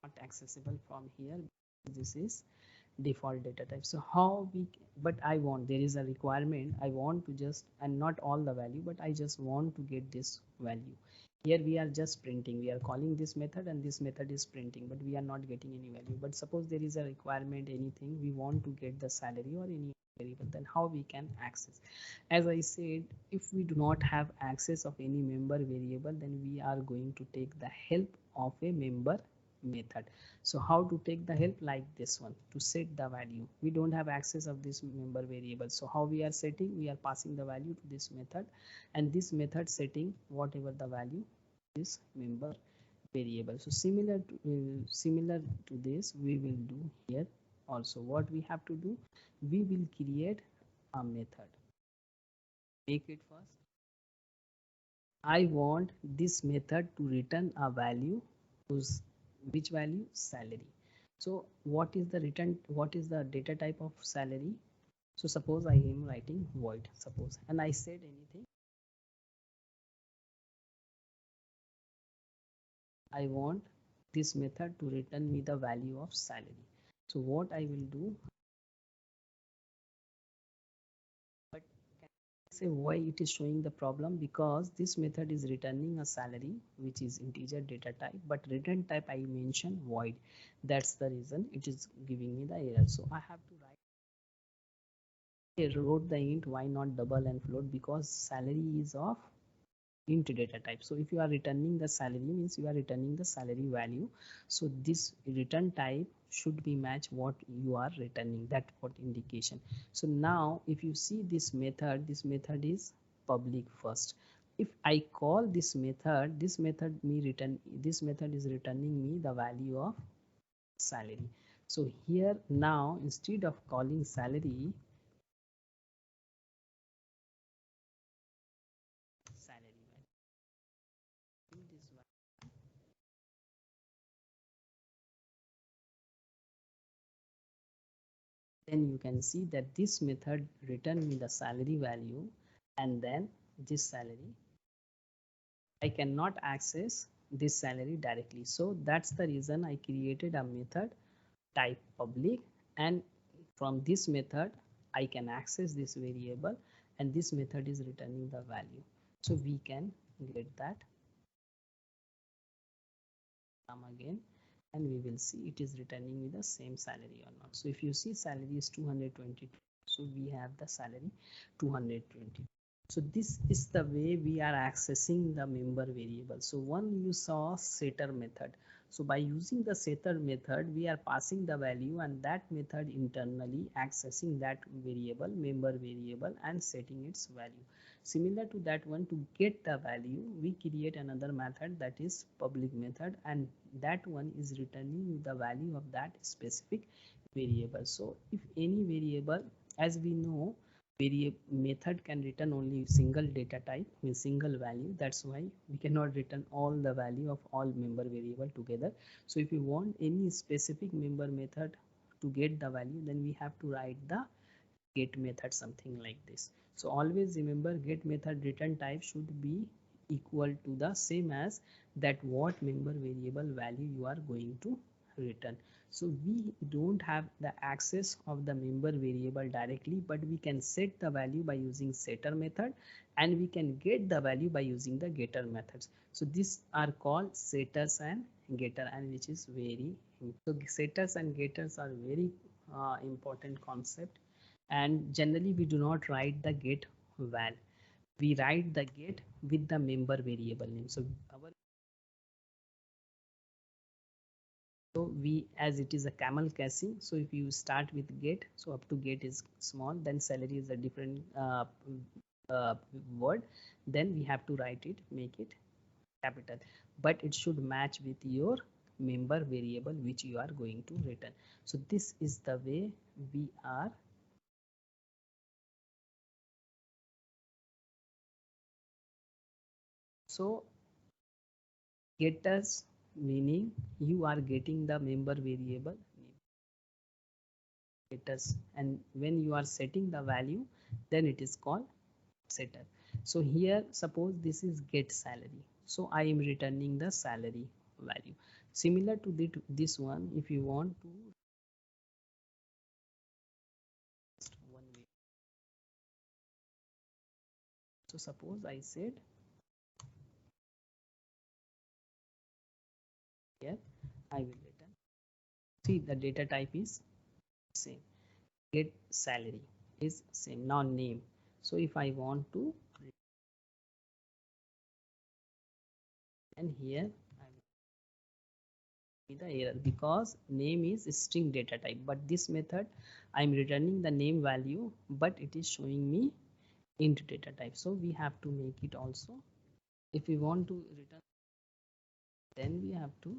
not accessible from here, this is default data type. So how we, but I want, there is a requirement, I want to just, and not all the value, but I just want to get this value. Here we are just printing, we are calling this method and this method is printing, but we are not getting any value. But suppose there is a requirement, anything we want to get the salary or any variable, then how we can access? As I said, if we do not have access of any member variable, then we are going to take the help of a member method. So how to take the help? Like this one, to set the value. We don't have access of this member variable, so how we are setting? We are passing the value to this method, and this method setting whatever the value is member variable. So similar to this we will do here also. What we have to do, we will create a method. Make it first. I want this method to return a value, whose, which value? Salary. So what is the return, what is the data type of salary? So suppose I am writing void, suppose, and I said anything, I want this method to return me the value of salary. So what I will do, but can I say why it is showing the problem? Because this method is returning a salary which is integer data type, but return type I mentioned void. That's the reason it is giving me the error. So I have to write, I wrote the int, why not double and float? Because salary is of int data type. So if you are returning the salary, means you are returning the salary value, so this return type should be match what you are returning, that what indication. So now if you see this method is public first. If I call this method, this method is returning me the value of salary. So here now instead of calling salary value, this one, then you can see that this method return me the salary value, and then this salary, I cannot access this salary directly. So that's the reason I created a method type public, and from this method I can access this variable, and this method is returning the value. So we can get that again, and we will see it is returning me the same salary or not. So if you see salary is 222, so we have the salary 220. So this is the way we are accessing the member variable. So one, you saw setter method. So by using the setter method, we are passing the value, and that method internally accessing that variable, member variable, and setting its value. Similar to that one, to get the value, we create another method, that is public method, and that one is returning the value of that specific variable. So if any variable, as we know, variable method can return only single data type, means single value. That's why we cannot return all the value of all member variable together. So if you want any specific member method to get the value, then we have to write the get method, something like this. So always remember, get method return type should be equal to the same as that what member variable value you are going to return. So we don't have the access of the member variable directly, but we can set the value by using setter method, and we can get the value by using the getter methods. So these are called setters and getter, and which is very so setters and getters are very important concept. And generally we do not write the get val, we write the get with the member variable name. So our, so we, as it is a camel casing, so if you start with get, so up to get is small, then salary is a different uh, word, then we have to write it, make it capital, but it should match with your member variable which you are going to return. So this is the way we are. So getters meaning you are getting the member variable getters, and when you are setting the value, then it is called setter. So here suppose this is get salary, so I am returning the salary value. Similar to this one, if you want to one way, so suppose I said here I will return, see the data type is same, get salary is same, now name. So if I want to, and here I will be the error because name is string data type, but this method I'm returning the name value, but it is showing me int data type. So we have to make it also, if we want to return, then we have to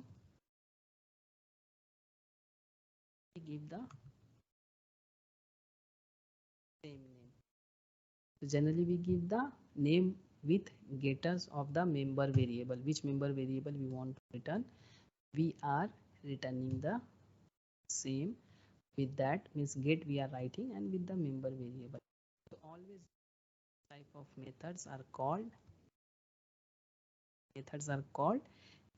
give the same name. So generally we give the name with getters of the member variable, which member variable we want to return, we are returning the same with that, means get we are writing, and with the member variable. So always type of methods are called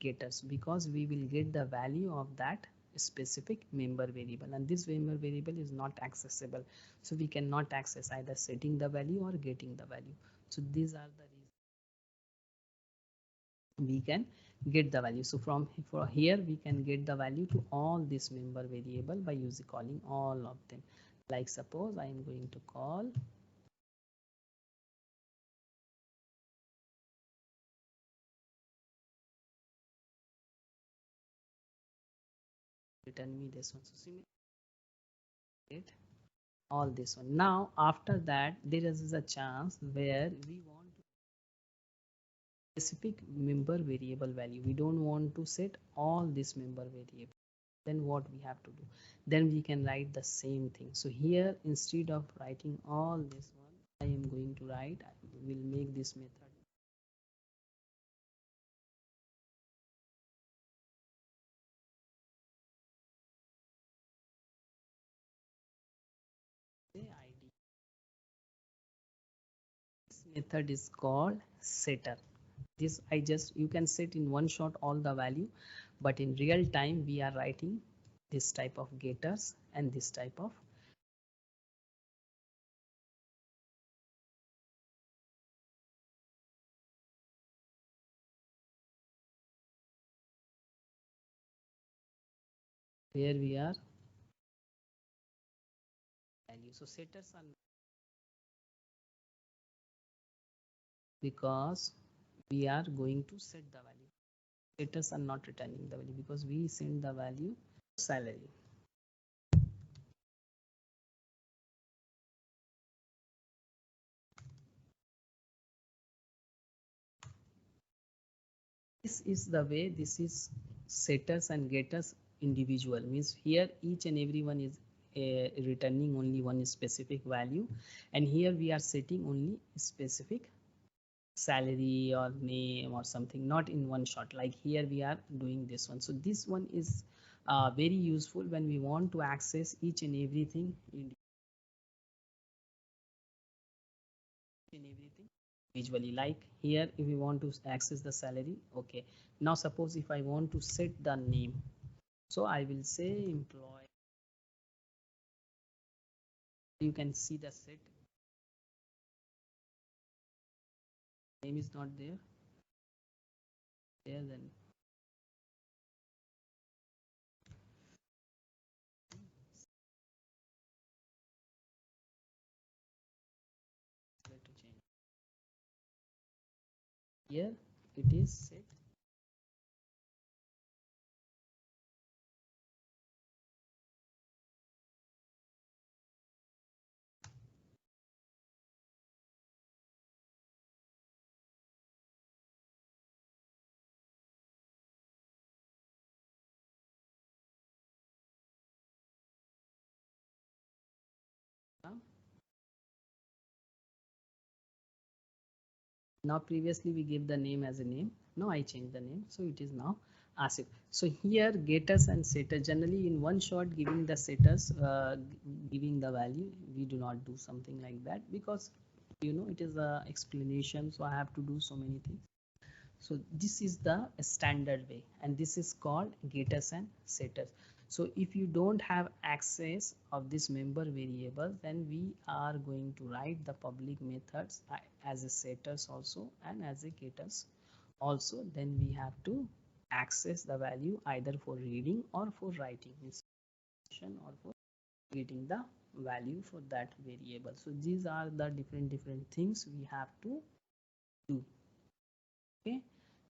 getters, because we will get the value of that specific member variable, and this member variable is not accessible, so we cannot access either setting the value or getting the value. So these are the reasons we can get the value. So from here we can get the value to all this member variable by using calling all of them. Like suppose I am going to call return me this one, so similar all this one. Now after that there is a chance where we want specific member variable value, we don't want to set all this member variable, then what we have to do, then we can write the same thing. So here instead of writing all this one, I am going to write, I will make this method say id. This method is called setter. This I just, you can set in one shot all the value, but in real time we are writing this type of getters and this type of, where we are value. So setters are, because we are going to set the value, setters are not returning the value because we send the value salary. This is the way, this is setters and getters individual, means here each and every one is returning only one specific value, and here we are setting only specific salary or name or something, not in one shot. Like here we are doing this one. So this one is very useful when we want to access each and everything visually. Like here, if we want to access the salary, okay. Now suppose if I want to set the name, so I will say employee. You can see the set name is not there, then let to change. Here it is set. Now previously we gave the name as a name. Now I change the name, so it is now Asif. So here getters and setters, generally in one shot giving the setters, giving the value, we do not do something like that because it is a explanation, so I have to do so many things. So this is the standard way, and this is called getters and setters. So if you don't have access of this member variable, then we are going to write the public methods as a setters also and as a getters also. Then we have to access the value either for reading or for writing or for getting the value for that variable. So these are the different things we have to do. Okay,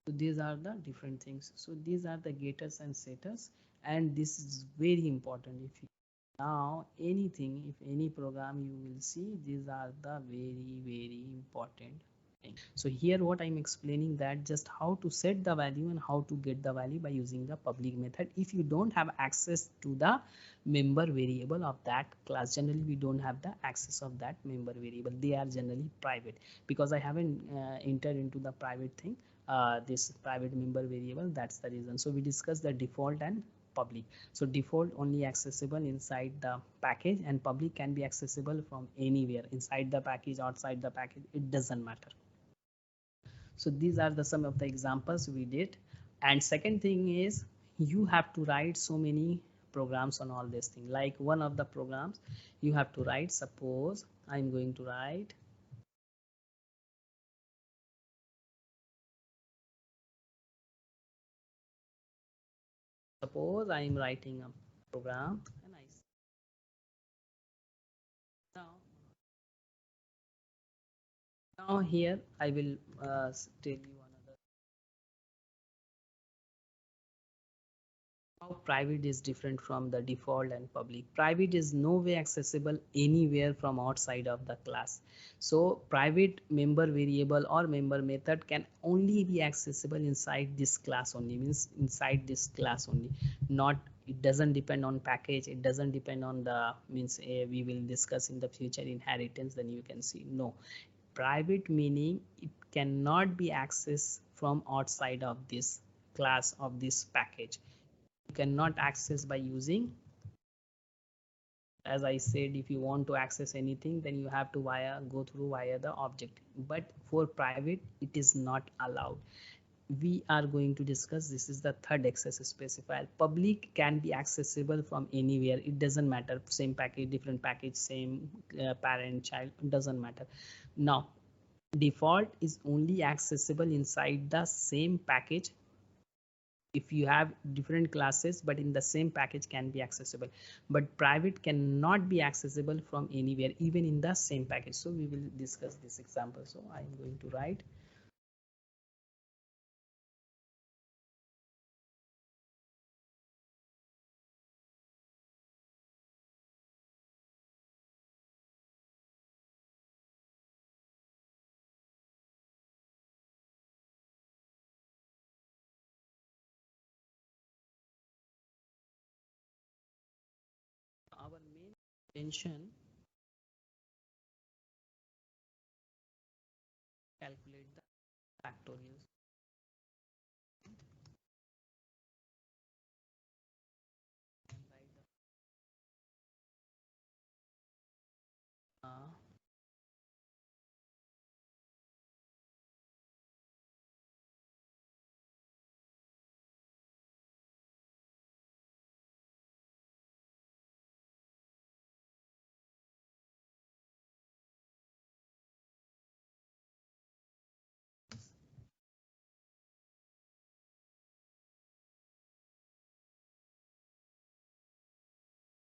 so these are the different things. So these are the getters and setters, and this is very important. If you now anything, if any program you will see, these are the very important thing. So here what I'm explaining, that just how to set the value and how to get the value by using the public method. If you don't have access to the member variable of that class, generally we don't have the access of that member variable, they are generally private, because I haven't entered into the private thing, this private member variable. That's the reason. So we discussed the default and public. So default only accessible inside the package, and public can be accessible from anywhere, inside the package, outside the package, it doesn't matter. So these are the some of the examples we did. And second thing is, you have to write so many programs on all this thing. Like one of the programs you have to write, suppose I'm going to write, suppose I'm writing a program, and I now now here I will tell you another. How private is different from the default and public. Private is no way accessible anywhere from outside of the class. So private member variable or member method can only be accessible inside this class only, means inside this class only. Not, it doesn't depend on package, it doesn't depend on the, means we will discuss in the future inheritance, then you can see. No, private meaning it cannot be accessed from outside of this class of this package. You cannot access by using, as I said, if you want to access anything, then you have to go through via the object. But for private it is not allowed. We are going to discuss, this is the third access specifier. Public can be accessible from anywhere, it doesn't matter, same package, different package, same parent, child, it doesn't matter. Now default is only accessible inside the same package. If you have different classes but in the same package can be accessible, but private cannot be accessible from anywhere, even in the same package. So we will discuss this example. So I'm going to write, our main Mention calculate the factorial. Uh,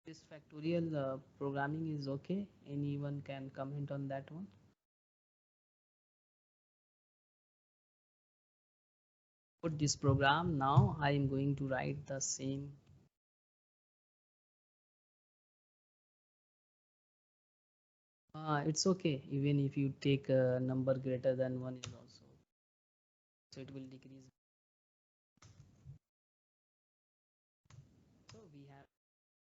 this factorial programming is okay. Anyone can comment on that one. Put this program now. I am going to write the same. It's okay. Even if you take a number greater than one is also. So it will decrease. So we have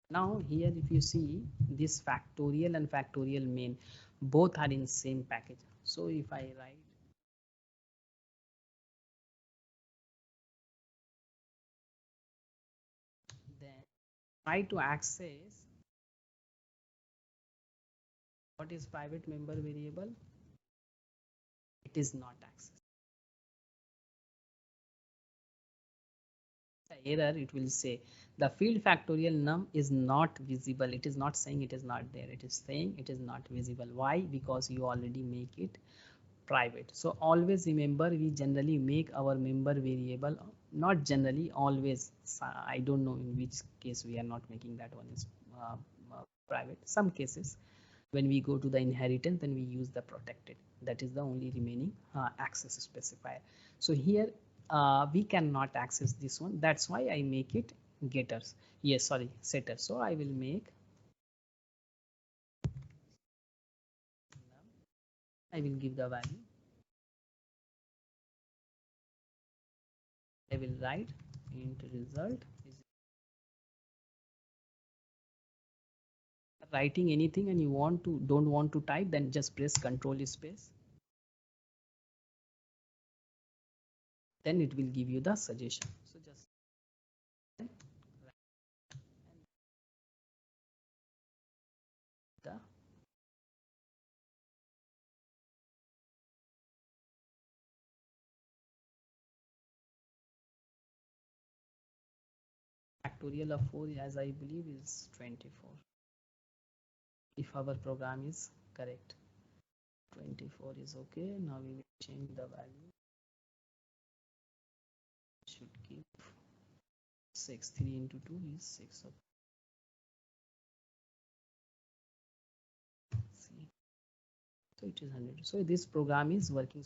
now here if you see this factorial and factorial main both are in same package. So if I write then try to access what is private member variable, it is not accessed. The error it will say the field factorial num is not visible. It is not saying it is not there. It is saying it is not visible. Why? Because you already make it private. So always remember we generally make our member variable, not generally, always. I don't know in which case we are not making that one is uh, private. Some cases when we go to the inheritance then we use the protected. That is the only remaining access specifier. So here we cannot access this one. That's why I make it getters. Yes, sorry, setters. So I will make, I will give the value. I will write int result is writing anything and you want to don't want to type, then just press control space, then it will give you the suggestion. So just the factorial of 4 as I believe is 24, if our program is correct. 24 is okay. Now we will change the value, should give 6. 3 into 2 is 6. See, so it is 100. So this program is working.